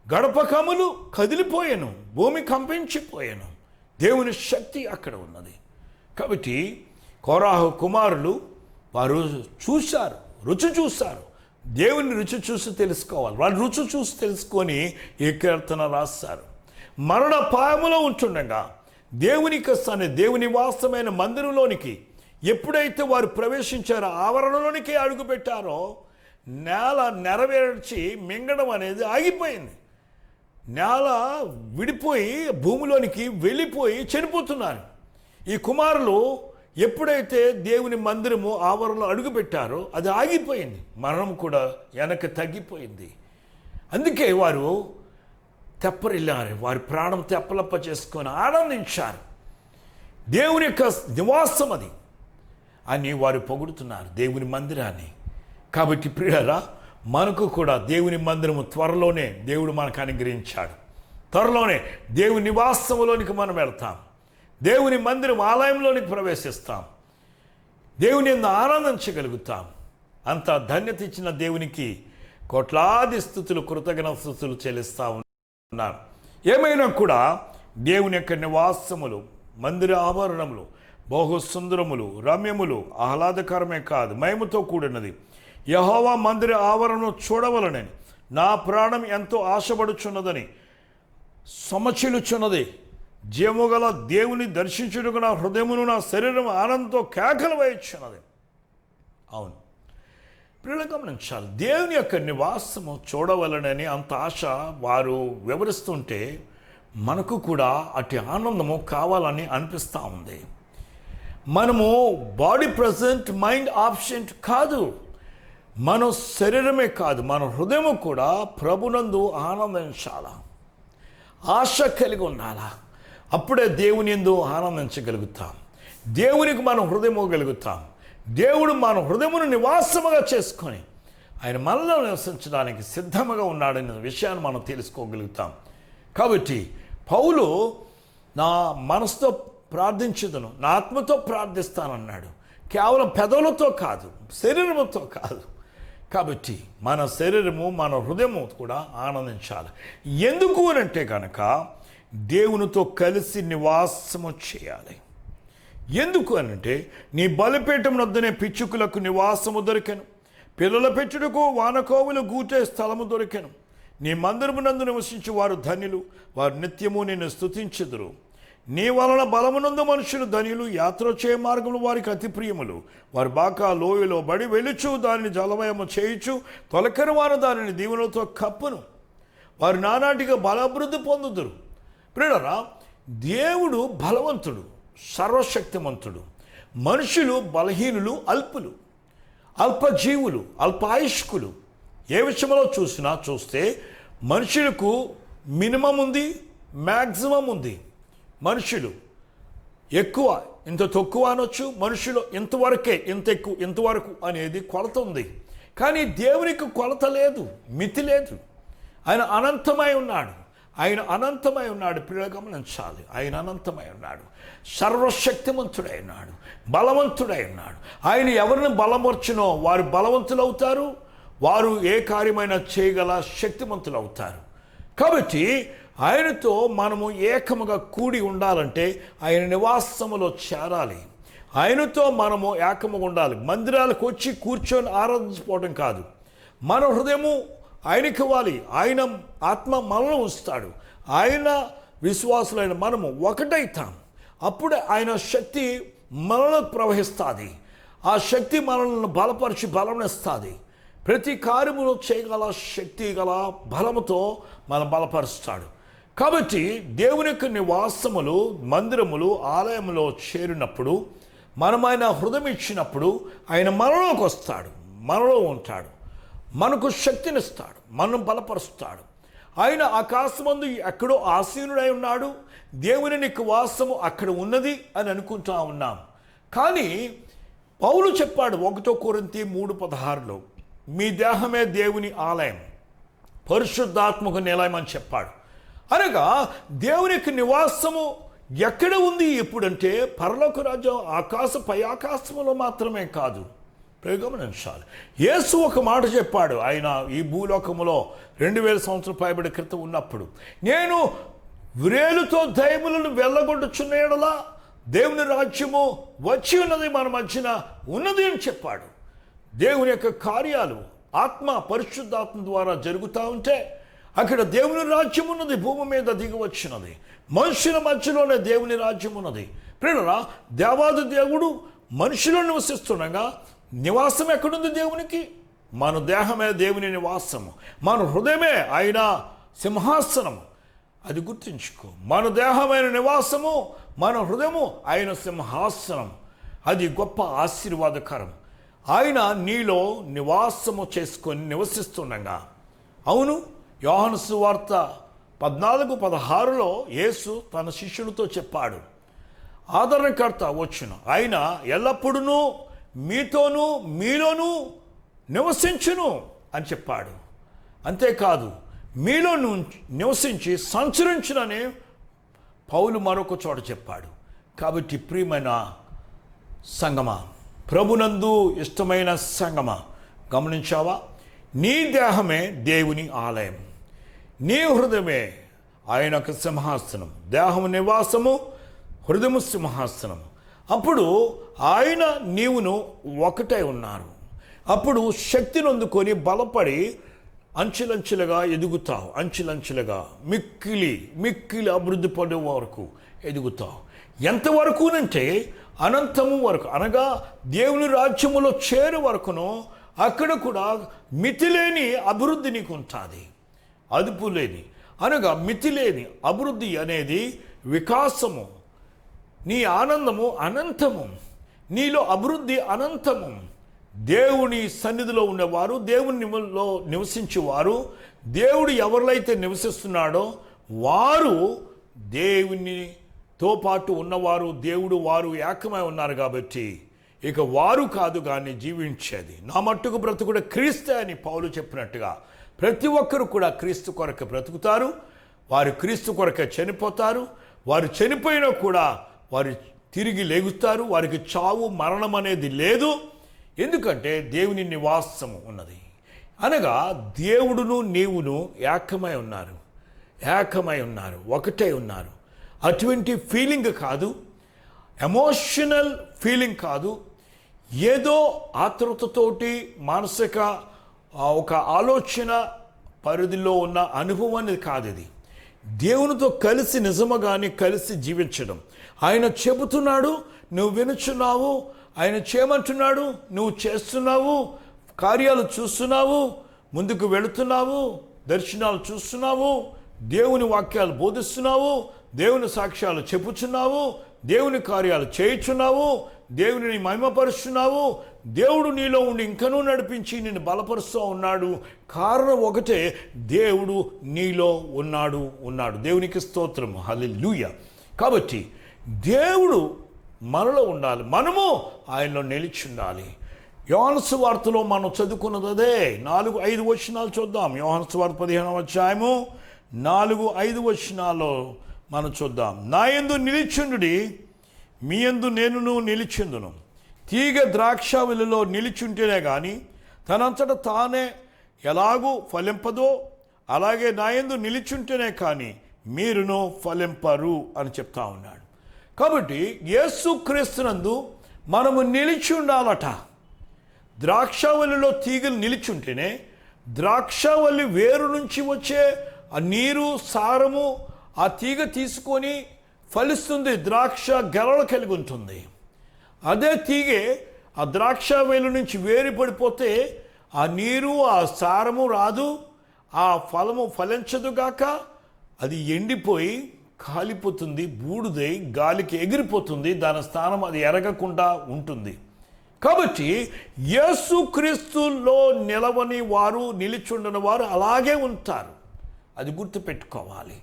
గడపకములు కదిలిపోయాను, భూమి కంపించిపోయాను. దేవుని శక్తి అక్కడ ఉన్నది. కాబట్టి కోరాహు కుమారులు వారు చూశారు, రుచి చూశారు. దేవుని రుచి చూసి తెలుసుకోవాలి. వాళ్ళు రుచి చూసి తెలుసుకొని ఈ కీర్తన రాశారు. మరణ పాయములో ఉంటుండగా దేవుని వాసమైన మందిరంలోనికి ఎప్పుడైతే వారు ప్రవేశించారో, ఆవరణలోనికి అడుగుపెట్టారో, నేల నెరవేర్చి మింగడం అనేది ఆగిపోయింది. నేల విడిపోయి భూమిలోనికి వెళ్ళిపోయి చనిపోతున్నారు. ఈ కుమారులు ఎప్పుడైతే దేవుని మందిరము ఆవరణలో అడుగుపెట్టారో అది ఆగిపోయింది. మరణం కూడా వెనక్కి తగ్గిపోయింది. అందుకే వారు తెప్పరిల్లారు. వారి ప్రాణం తెప్పలప్ప చేసుకొని ఆనందించారు. దేవుని యొక్క నివాసం అది అని వారు పొగుడుతున్నారు, దేవుని మందిరాన్ని. కాబట్టి ప్రియులారా, మనకు కూడా దేవుని మందిరము త్వరలోనే దేవుడు మనకు అనుగ్రహించాడు. త్వరలోనే దేవుని నివాసంలోనికి మనం వెళ్తాం. దేవుని మందిరం ఆలయంలోనికి ప్రవేశిస్తాం. దేవుని యందు ఆనందించగలుగుతాం. అంత ధన్యత ఇచ్చిన దేవునికి కోట్లాది స్థుతులు, కృతజ్ఞతాస్తుతులు చెల్లిస్తూ ఉన్నారు. ఏమైనా కూడా దేవుని యొక్క నివాసములు, మందిర ఆభరణములు బహు సుందరములు, రమ్యములు, ఆహ్లాదకరమే కాదు, మహిమతో కూడినది. యెహోవా మందిర ఆవరణను చూడవలనని నా ప్రాణం ఎంతో ఆశపడుచున్నదని సమచిలుచున్నది. జీవముగల దేవుని దర్శించుటకు నా హృదయమును, నా శరీరం ఆనందంతో కేకలు వేయుచున్నది. అవును ప్రియులు గమనించాలి, దేవుని యొక్క నివాసము చూడవలనని అంత ఆశ వారు వివరిస్తుంటే మనకు కూడా అటు ఆనందము కావాలని అనిపిస్తూ ఉంది. మనము బాడీ ప్రజెంట్, మైండ్ ఆబ్సెంట్ కాదు. మన శరీరమే కాదు, మన హృదయము కూడా ప్రభునందు ఆనందించాలా, ఆశ కలిగి ఉండాలా. అప్పుడే దేవుని యందు ఆనందించగలుగుతాం. దేవునికి మనం హృదయము గలుగుతాం. దేవుడు మన హృదయమును నివాసముగా చేసుకొని ఆయన మనలో నివసించడానికి సిద్ధముగా ఉన్నాడనే విషయాన్ని మనం తెలుసుకోగలుగుతాం. కాబట్టి పౌలు నా మనసుతో ప్రార్థించుదును, నా ఆత్మతో ప్రార్థిస్తానన్నాడు. కేవలం పెదవులతో కాదు, శరీరముతో కాదు. కాబట్టి మన శరీరము, మన హృదయము కూడా ఆనందించాలి. ఎందుకు అంటే కనుక దేవునితో కలిసి నివాసము చేయాలి. ఎందుకు అనంటే నీ బలిపీఠం వద్దనే పిచ్చుకులకు నివాసము దొరికెను, పిల్లల పెట్టుటకు వానకోవులు గూటే స్థలము దొరికెను. నీ మందిరమునందు నివసించి వారు ధన్యులు, వారు నిత్యము నిన్ను స్తుతించెదరు. నీ వలన బలమునందు మనుషులు ధన్యులు, యాత్ర చేయ మార్గములు వారికి అతి ప్రియములు. వారు బాకా లోయలో బడి వెలుచు దానిని జలమయము చేయుచు, తొలకరి వారు దానిని దీవులతో కప్పును. వారు నానాటిగా బలాభివృద్ధి పొందుదురు. ప్రియులారా, దేవుడు బలవంతుడు, సర్వశక్తిమంతుడు. మనుషులు బలహీనులు, అల్పులు, అల్పజీవులు, అల్పాయుష్కులు. ఏ విషయంలో చూస్తే మనుషులకు మినిమం ఉంది, మ్యాక్సిమం ఉంది. మనుషులు ఎక్కువ, ఇంత తక్కువ అనొచ్చు. మనుషులు ఇంతవరకే, ఇంత ఎక్కువ, ఇంతవరకు అనేది కొలత ఉంది. కానీ దేవునికి కొలత లేదు, మితి లేదు. ఆయన అనంతమై ఉన్నాడు. ఆయన అనంతమై ఉన్నాడు. ప్రియులు గమనించాలి, ఆయన అనంతమై ఉన్నాడు. సర్వశక్తిమంతుడై ఉన్నాడు, బలవంతుడై ఉన్నాడు. ఆయన ఎవరిని బలపరచునో వారు బలవంతులవుతారు, వారు ఏ కార్యమైనా చేయగల శక్తిమంతులు అవుతారు. కాబట్టి ఆయనతో మనము ఏకముగా కూడి ఉండాలంటే ఆయన నివాసములో చేరాలి. ఆయనతో మనము ఏకముగా ఉండాలి. మందిరాలకు వచ్చి కూర్చొని ఆరాధించుకోవడం కాదు, మన హృదయము ఆయనకి ఇవ్వాలి. ఆయన ఆత్మ మనలో ఉంచుతాడు. ఆయన విశ్వాసులైన మనము ఒకటైతాం. అప్పుడే ఆయన శక్తి మనలో ప్రవహిస్తుంది. ఆ శక్తి మనల్ని బలపరిచి బలమిస్తుంది. ప్రతి కార్యములు చేయగల శక్తి గల బలముతో మనం బలపరుస్తాడు. కాబట్టి దేవుని యొక్క నివాసములు, మందిరములు, ఆలయములో చేరినప్పుడు, మనం ఆయన హృదయం ఇచ్చినప్పుడు ఆయన మనలోకి వస్తాడు, మనలో ఉంటాడు, మనకు శక్తినిస్తాడు, మనం బలపరుస్తాడు. ఆయన ఆకాశమందు ఎక్కడో ఆసీనుడై ఉన్నాడు. దేవుని నీకు వాసము అక్కడ ఉన్నది అని అనుకుంటా ఉన్నాం. కానీ పౌలు చెప్పాడు 1 కొరింథీ 3:16 మీ దేహమే దేవుని ఆలయం, పరిశుద్ధాత్మకు నిలయం అని చెప్పాడు. అనగా దేవునికి నివాసము ఎక్కడ ఉంది ఎప్పుడంటే పరలోక రాజ్యం పై ఆకాశములో మాత్రమే కాదు. గమనించాలి. యేసు ఒక మాట చెప్పాడు. ఆయన ఈ భూలోకములో 2000 సంవత్సరాల పైబడి క్రితం ఉన్నప్పుడు, నేను వ్రేలుతో దయ్యములను వెళ్ళగొట్టుచున్న యెడల దేవుని రాజ్యము వచ్చి ఉన్నది, మన మధ్యన ఉన్నది అని చెప్పాడు. దేవుని యొక్క కార్యాలు పరిశుద్ధాత్మ ద్వారా జరుగుతూ ఉంటే అక్కడ దేవుని రాజ్యం ఉన్నది, భూమి మీద దిగి వచ్చినది. మనుషుల మధ్యలోనే దేవుని రాజ్యం ఉన్నది. ప్రియులారా, దేవాది దేవుడు మనుషులు నివసిస్తుండగా నివాసం ఎక్కడుంది దేవునికి? మన దేహమే దేవుని నివాసము, మన హృదయమే ఆయన సింహాసనము. అది గుర్తుంచుకో. మన దేహమైన నివాసము, మన హృదయము ఆయన సింహాసనం. అది గొప్ప ఆశీర్వాదకరం. ఆయన నీలో నివాసము చేసుకొని నివసిస్తుండగా. అవును, యోహాను సువార్త 14:16 యేసు తన శిష్యునితో చెప్పాడు, ఆదరణకర్త వచ్చును, ఆయన ఎల్లప్పుడూ మీతోనూ మీలోనూ నివసించును అని చెప్పాడు. అంతేకాదు, మీలో నివసించి సంచరించునని పౌలు మరొక చోట చెప్పాడు. కాబట్టి ప్రియమైన సంగమా, ప్రభునందు ఇష్టమైన సంగమా, గమనించావా? నీ దేహమే దేవుని ఆలయం, నీ హృదయమే ఆయన యొక్క సింహాసనం. దేహము నివాసము, హృదయము సింహాసనము. అప్పుడు ఆయన నీవును ఒకటై ఉన్నారు. అప్పుడు శక్తిని అందుకొని బలపడి అంచెలంచెలుగా ఎదుగుతావు. అంచెలంచెలుగా మిక్కిలి అభివృద్ధి పడే వరకు ఎదుగుతావు. ఎంతవరకునంటే అనంతము వరకు, అనగా దేవుని రాజ్యములో చేరే వరకును అక్కడ కూడా మితిలేని అభివృద్ధి నీకు ఉంటుంది. అదుపు లేని, అనగా మితిలేని అభివృద్ధి అనేది వికాసము. నీ ఆనందము అనంతము, నీలో అభివృద్ధి అనంతము. దేవుని సన్నిధిలో ఉన్నవారు, దేవునిలో నివసించేవారు, దేవుడు ఎవరిలైతే నివసిస్తున్నాడో వారు దేవునితో పాటు ఉన్నవారు, దేవుడు వారు ఏకమై ఉన్నారు. కాబట్టి ఇక వారు కాదు కానీ జీవించేది నా మట్టుకు బ్రతుకుడు క్రీస్తే అని పౌలు చెప్పినట్టుగా ప్రతి ఒక్కరు కూడా క్రీస్తు కొరకు బ్రతుకుతారు. వారు క్రీస్తు కొరకే చనిపోతారు. వారు చనిపోయినా కూడా వారు తిరిగి లేగుతారు. వారికి చావు మరణం అనేది లేదు. ఎందుకంటే దేవుని నివాసము ఉన్నది. అనగా దేవుడును నీవును ఏకమై ఉన్నారు, ఒకటే ఉన్నారు. అటువంటి ఫీలింగ్ కాదు, ఎమోషనల్ ఫీలింగ్ కాదు, ఏదో ఆతృతతోటి మానసిక ఒక ఆలోచన పరిధిలో ఉన్న అనుభవం అనేది కాదు. ఇది దేవునితో కలిసి నిజముగానే కలిసి జీవించడం. ఆయన చెబుతున్నాడు, నువ్వు వినుచున్నావు. ఆయన చేయమంటున్నాడు, నువ్వు చేస్తున్నావు. కార్యాలు చూస్తున్నావు, ముందుకు వెళుతున్నావు, దర్శనాలు చూస్తున్నావు, దేవుని వాక్యాలు బోధిస్తున్నావు, దేవుని సాక్ష్యాలు చెప్పుచున్నావు, దేవుని కార్యాలు చేయుచున్నావు, దేవుని మహిమపరుస్తున్నావు. దేవుడు నీలో ఉండి ఇంకనూ నడిపించి నిన్ను బలపరుస్తూ ఉన్నాడు. కారణం ఒకటే, దేవుడు నీలో ఉన్నాడు. దేవునికి స్తోత్రం, హల్లెలూయా. కాబట్టి దేవుడు మనలో ఉండాలి, మనము ఆయనలో నిలిచి ఉండాలి. యోహాను సువార్తలో మనం చదువుకున్నది అదే. 4-5 వచనాలు చూద్దాం. యోహాను సువార్త 15వ అధ్యాయము 4-5 వచనాల్లో మనం చూద్దాం. నా యందు నిలిచుండుడి, మీ యందు నేనును నిలిచిందును. తీగ ద్రాక్షావల్లిలో నిలిచుంటేనే కానీ తనంతట తానే ఎలాగూ ఫలింపదో, అలాగే నా యందు నిలిచుంటేనే కానీ మీరును ఫలింపరు అని చెప్తా ఉన్నాడు. కాబట్టి యేసుక్రీస్తునందు మనము నిలిచి ఉండాలట. ద్రాక్షావల్లిలో తీగలు నిలిచుంటేనే ద్రాక్షవల్లి వేరు నుంచి వచ్చే ఆ నీరు, సారము ఆ తీగ తీసుకొని ఫలిస్తుంది, ద్రాక్ష గెలలు కలిగి ఉంటుంది. అదే తీగే ఆ ద్రాక్ష వేలు నుంచి వేరు పడిపోతే ఆ నీరు, ఆ సారము రాదు, ఆ ఫలము ఫలించదుగాక, అది ఎండిపోయి కాలిపోతుంది, బూడిదై గాలికి ఎగిరిపోతుంది, దాని స్థానం అది ఎరగకుండా ఉంటుంది. కాబట్టి యేసుక్రీస్తులో నిలవని వారు, నిలిచుండని వారు అలాగే ఉంటారు. అది గుర్తుపెట్టుకోవాలి,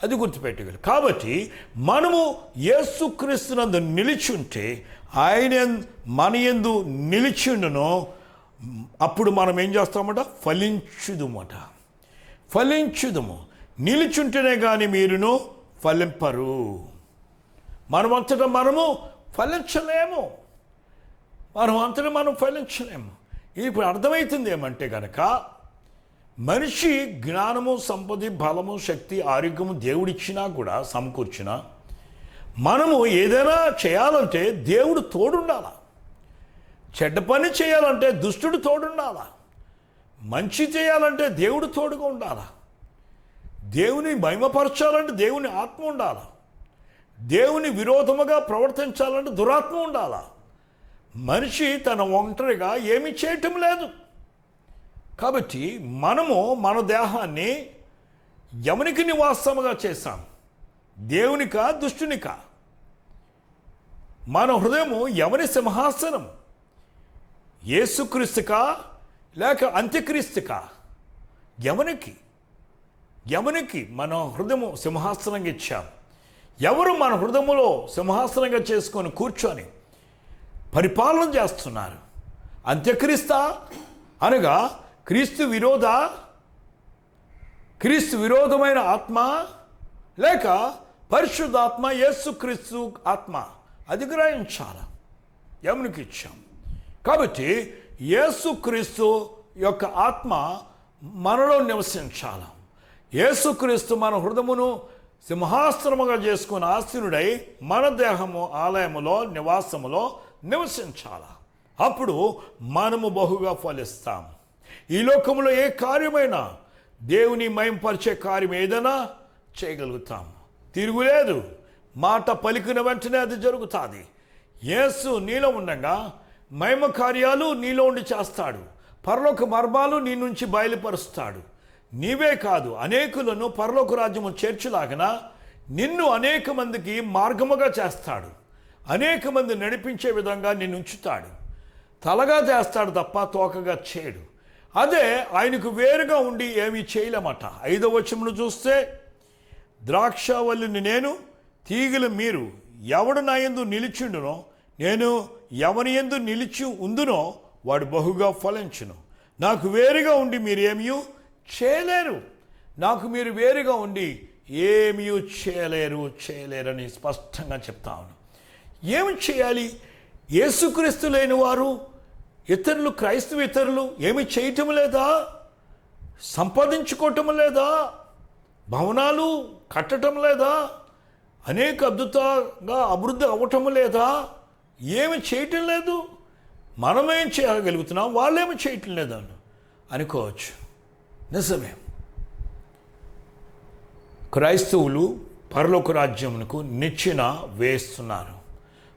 అది గుర్తుపెట్టుకోవాలి. కాబట్టి మనము యేసుక్రీస్తునందు నిలిచుంటే, ఆయన మన యందు నిలిచిండును, అప్పుడు మనం ఏం చేస్తామట? ఫలించుదుము. నిలిచుంటేనే కానీ మీరును ఫలింపరు. మనమంతటా మనము ఫలించలేము. మనం ఫలించలేము. ఇప్పుడు అర్థమవుతుంది ఏమంటే కనుక, మనిషి జ్ఞానము, సంపద, బలము, శక్తి, ఆరోగ్యము దేవుడిచ్చినా కూడా, సమకూర్చినా, మనము ఏదైనా చేయాలంటే దేవుడు తోడుండాలా. చెడ్డ పని చేయాలంటే దుష్టుడు తోడుండాలా. మంచి చేయాలంటే దేవుడు తోడుగా ఉండాలా. దేవుని మహిమపరచాలంటే దేవుని ఆత్మ ఉండాలా. దేవుని విరోధముగా ప్రవర్తించాలంటే దురాత్మ ఉండాలా. మనిషి తన ఒంటరిగా ఏమీ చేయటం లేదు. కాబట్టి మనము మన దేహాన్ని ఎవనికి నివాసముగా చేశాం? దేవునికా, దుష్టునికా? మన హృదయము ఎవరి సింహాసనం? యేసుక్రీస్తుకా లేక అంత్యక్రీస్తుకా? ఎవరికి మన హృదయము సింహాసనంగా ఇచ్చాం? ఎవరు మన హృదయములో సింహాసనంగా చేసుకొని కూర్చొని పరిపాలన చేస్తున్నారు? అంత్యక్రీస్తా అనగా క్రీస్తు విరోధమైన ఆత్మ, లేక పరిశుద్ధాత్మ, యేసుక్రీస్తు ఆత్మ? అది గ్రహించాలి. ఎవరికి ఇచ్చాం? కాబట్టి యేసుక్రీస్తు యొక్క ఆత్మ మనలో నివసించాలి. యేసుక్రీస్తు మన హృదయమును సింహాసనముగా చేసుకుని ఆసీనుడై మన దేహము ఆలయములో, నివాసములో నివసించాలి. అప్పుడు మనము బహుగా ఫలిస్తాం. ఈ లోకంలో ఏ కార్యమైనా, దేవుని మహింపరిచే కార్యం ఏదైనా చేయగలుగుతాం. తిరుగులేదు. మాట పలికిన వెంటనే అది జరుగుతుంది. యేసు నీలో ఉండగా మహిమ కార్యాలు నీలో ఉండి చేస్తాడు. పరలోక మర్మాలు నీ నుంచి బయలుపరుస్తాడు. నీవే కాదు, అనేకులను పరలోక రాజ్యము చేర్చులాగన నిన్ను అనేక మందికి మార్గముగా చేస్తాడు. అనేక మంది నడిపించే విధంగా నిన్ను ఉంచుతాడు. తలగా చేస్తాడు తప్ప తోకగా చేయడు. అదే ఆయనకు వేరుగా ఉండి ఏమీ చేయలేమట. 5వ వచనమును చూస్తే, ద్రాక్షవల్లిని నేను, తీగలు మీరు. ఎవడు నా యందు నిలిచిండునో, నేను ఎవని యందు నిలిచి ఉందునో వాడు బహుగా ఫలించును. నాకు వేరుగా ఉండి మీరు ఏమీ చేయలేరు. నాకు మీరు వేరుగా ఉండి ఏమీ చేయలేరని స్పష్టంగా చెప్తాను. ఏమి చేయాలి? యేసుక్రీస్తు లేని వారు, ఇతరులు, క్రైస్తవేతరులు ఏమి చేయటం లేదా? సంపాదించుకోవటం లేదా? భవనాలు కట్టడం లేదా? అనేక అద్భుతంగా అభివృద్ధి అవ్వటం లేదా? ఏమి చేయటం లేదు. మనమేం చేయగలుగుతున్నాం, వాళ్ళేమి చేయటం లేదని అనుకోవచ్చు. నిజమే. క్రైస్తవులు పరలోక రాజ్యమునకు నిచ్చెన వేస్తున్నారు.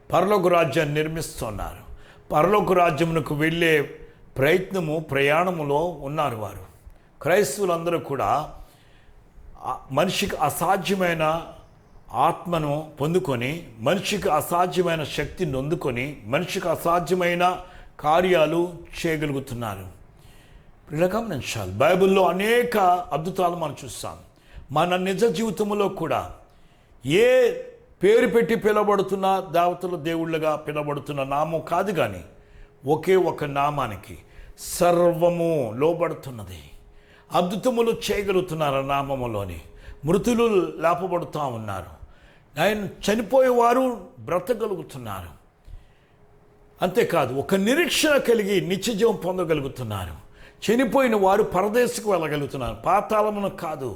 పరలోక రాజ్యాన్ని నిర్మిస్తున్నారు. పరలోక రాజ్యమునకు వెళ్ళే ప్రయాణములో ఉన్నారు వారు. క్రైస్తవులందరూ కూడా మనిషికి అసాధ్యమైన ఆత్మను పొందుకొని, మనిషికి అసాధ్యమైన శక్తిని అందుకొని, మనిషికి అసాధ్యమైన కార్యాలు చేయగలుగుతున్నారు. ఇలా గమనించాలి. బైబిల్లో అనేక అద్భుతాలు మనం చూస్తాం. మన నిజ జీవితంలో కూడా ఏ పేరు పెట్టి పిలవబడుతున్న దేవతలు, దేవుళ్ళగా పిలవబడుతున్న నామం కాదు, కానీ ఒకే ఒక నామానికి సర్వము లోబడుతున్నది. అద్భుతములు చేయగలుగుతున్నారు ఆ నామములోని. మృతులు లేపబడుతూ ఉన్నారు. ఆయన చనిపోయేవారు బ్రతకగలుగుతున్నారు. అంతేకాదు, ఒక నిరీక్షణ కలిగి నిత్యజీవం పొందగలుగుతున్నారు. చనిపోయిన వారు పరదేశకు వెళ్ళగలుగుతున్నారు, పాతాళమును కాదు.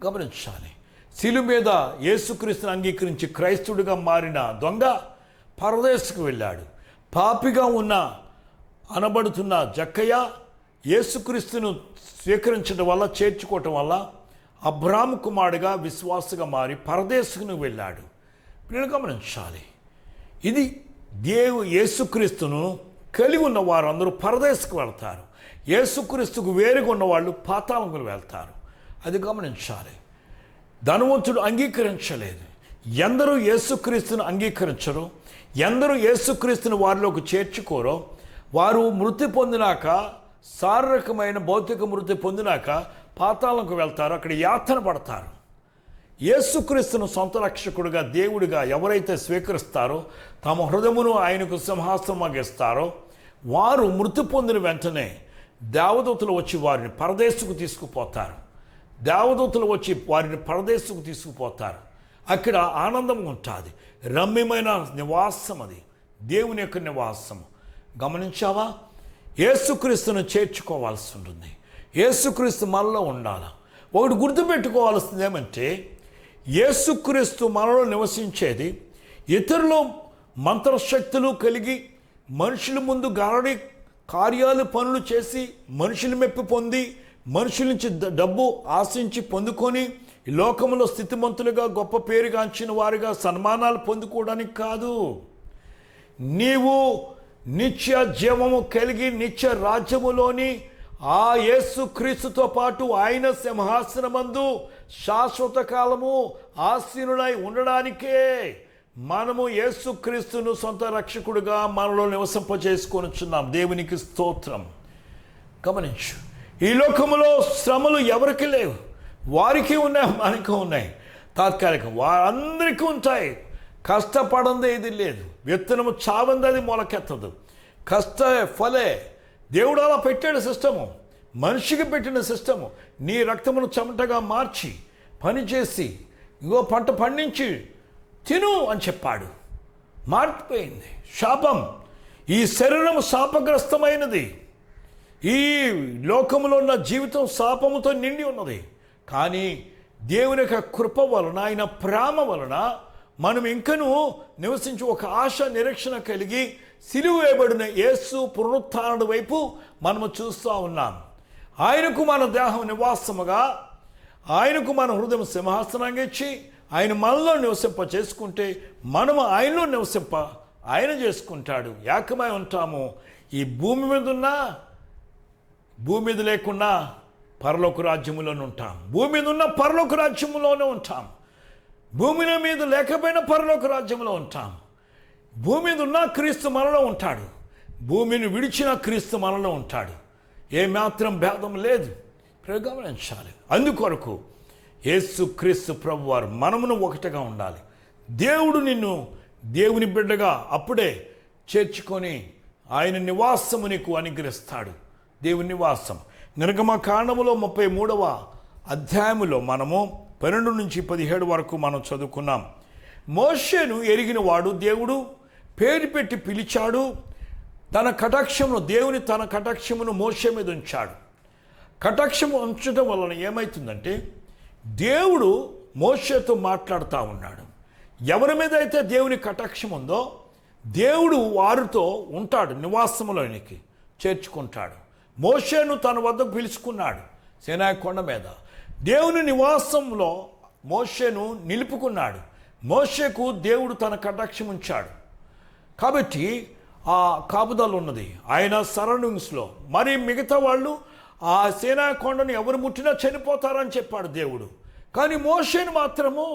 గమనించాలి. శిలువ మీద యేసుక్రీస్తుని అంగీకరించి క్రైస్తవుడిగా మారిన దొంగ పరదేశకు వెళ్ళాడు. పాపిగా అనబడుతున్న జక్కయ్య యేసుక్రీస్తును స్వీకరించడం వల్ల, చేర్చుకోవటం వల్ల అబ్రాహాము కుమారుడిగా విశ్వాసగా మారి పరదేశుకు వెళ్ళాడు. మీరు గమనించాలి, ఇది యేసుక్రీస్తును కలిగి ఉన్న వారందరూ పరదేశకు వెళ్తారు. యేసుక్రీస్తుకు వేరుగా ఉన్న వాళ్ళు పాతాళంకు వెళ్తారు. అది గమనించాలి. ధనవంతుడు అంగీకరించలేదు. ఎందరూ యేసుక్రీస్తును అంగీకరించరో, ఎందరూ యేసుక్రీస్తుని వారిలోకి చేర్చుకోరో, వారు మృతి పొందినాక, శారీరకమైన భౌతిక మృతి పొందినాక పాతాళంకు వెళ్తారు, అక్కడ యాతన పడతారు. యేసుక్రీస్తును సొంత రక్షకుడిగా, దేవుడిగా ఎవరైతే స్వీకరిస్తారో, తమ హృదయమును ఆయనకు సింహాసనంగా ఇస్తారో, వారు మృతి పొందిన వెంటనే దేవదూతలు వచ్చి వారిని పరదేశుకు తీసుకుపోతారు. దేవదూతలు వచ్చి వారిని పరదేశుకు తీసుకుపోతారు. అక్కడ ఆనందం ఉంటుంది. రమ్యమైన నివాసం, అది దేవుని యొక్క నివాసం. గమనించావా? యేసుక్రీస్తును చేర్చుకోవాల్సి ఉంటుంది. యేసుక్రీస్తు మనలో ఉండాలి. ఒకటి గుర్తుపెట్టుకోవాల్సింది ఏమంటే, యేసుక్రీస్తు మనలో నివసించేది ఇతరులు మంత్రశక్తులు కలిగి మనుషుల ముందు గారడి కార్యాలు పనులు చేసి మనుషులు మెప్పి పొంది, మనుషుల నుంచి డబ్బు ఆశించి పొందుకొని ఈ లోకంలో స్థితిమంతులుగా, గొప్ప పేరుగాంచిన వారిగా సన్మానాలు పొందుకోవడానికి కాదు. నీవు నిత్య జీవము కలిగి నిత్య రాజ్యములోని ఆ యేసు క్రీస్తుతో పాటు ఆయన సింహాసనమందు శాశ్వత కాలము ఆసీనుడై ఉండడానికే మనము యేసు క్రీస్తును సొంత రక్షకుడుగా మనలో నివసింపజేసుకొనిచున్నాం. దేవునికి స్తోత్రం. గమనించు, ఈ లోకములో శ్రమలు ఎవరికి లేవు. వారికి ఉన్నాయి, మనకి ఉన్నాయి. తాత్కాలికం వారందరికీ ఉంటాయి. కష్టపడందే ఇది లేదు. విత్తనము చావంది, అది మొలకెత్తదు. కష్ట ఫలే. దేవుడు అలా పెట్టాడు సిస్టము, మనిషికి పెట్టిన సిస్టము. నీ రక్తమును చెమటగా మార్చి పనిచేసి ఇంకో పంట పండించి తిను అని చెప్పాడు. మారిపోయింది. శాపం. ఈ శరీరం శాపగ్రస్తమైనది. ఈ లోకములో ఉన్న జీవితం శాపముతో నిండి ఉన్నది. కానీ దేవుని యొక్క కృప వలన, ఆయన ప్రేమ వలన మనం ఇంకనూ నివసించి ఒక ఆశ నిరీక్షణ కలిగి సిలువ వేయబడిన యేసు పునరుత్థానుడి వైపు మనము చూస్తూ ఉన్నాం. ఆయనకు మన దేహం నివాసముగా, ఆయనకు మన హృదయం సింహాసనంగా ఇచ్చి ఆయన మనలో నివసింప చేసుకుంటే మనము ఆయనలో నివసింప ఆయన చేసుకుంటాడు. ఏకమై ఉంటాము. ఈ భూమి మీద ఉన్నా, భూమి మీద లేకున్నా పరలోక రాజ్యములోనే ఉంటాం. భూమి మీద ఉన్న పరలోక రాజ్యములోనే ఉంటాం. భూమి మీద లేకపోయినా పరలోక రాజ్యంలో ఉంటాం. భూమి మీద ఉన్న క్రీస్తు మనలో ఉంటాడు. భూమిని విడిచిన క్రీస్తు మనలో ఉంటాడు. ఏమాత్రం భేదం లేదు. గమనించాలి. అందుకొరకు యేసు క్రీస్తు ప్రభు వారు మనమును ఒకటిగా ఉండాలి. దేవుడు నిన్ను దేవుని బిడ్డగా అప్పుడే చేర్చుకొని ఆయన నివాసము నీకు అనుగ్రహిస్తాడు. దేవుని నివాసం. నిర్గమకాండములో 33వ అధ్యాయములో మనము 12 నుంచి 17 వరకు మనం చదువుకున్నాం. మోషేను ఎరిగిన వాడు దేవుడు పేరు పెట్టి పిలిచాడు. తన కటాక్షమును, దేవుని తన కటాక్షమును మోషే మీద ఉంచాడు. కటాక్షము ఉంచడం వలన ఏమవుతుందంటే, దేవుడు మోషేతో మాట్లాడుతూ ఉన్నాడు. ఎవరి మీద అయితే దేవుని కటాక్షం ఉందో దేవుడు వారితో ఉంటాడు. నివాసములోనికి చేర్చుకుంటాడు. మోషేను తన వద్దకు పిలుచుకున్నాడు. సీనాయి కొండ మీద దేవుని నివాసంలో మోషేను నిలుపుకున్నాడు. మోషేకు దేవుడు తన కటాక్షం ఉంచాడు. కాబట్టి ఆ కాపుదల ఉన్నది ఆయన సరౌండింగ్స్లో. మరి మిగతా వాళ్ళు ఆ సీనాయి కొండను ఎవరు ముట్టినా చనిపోతారని చెప్పాడు దేవుడు. కానీ మోషేను మాత్రము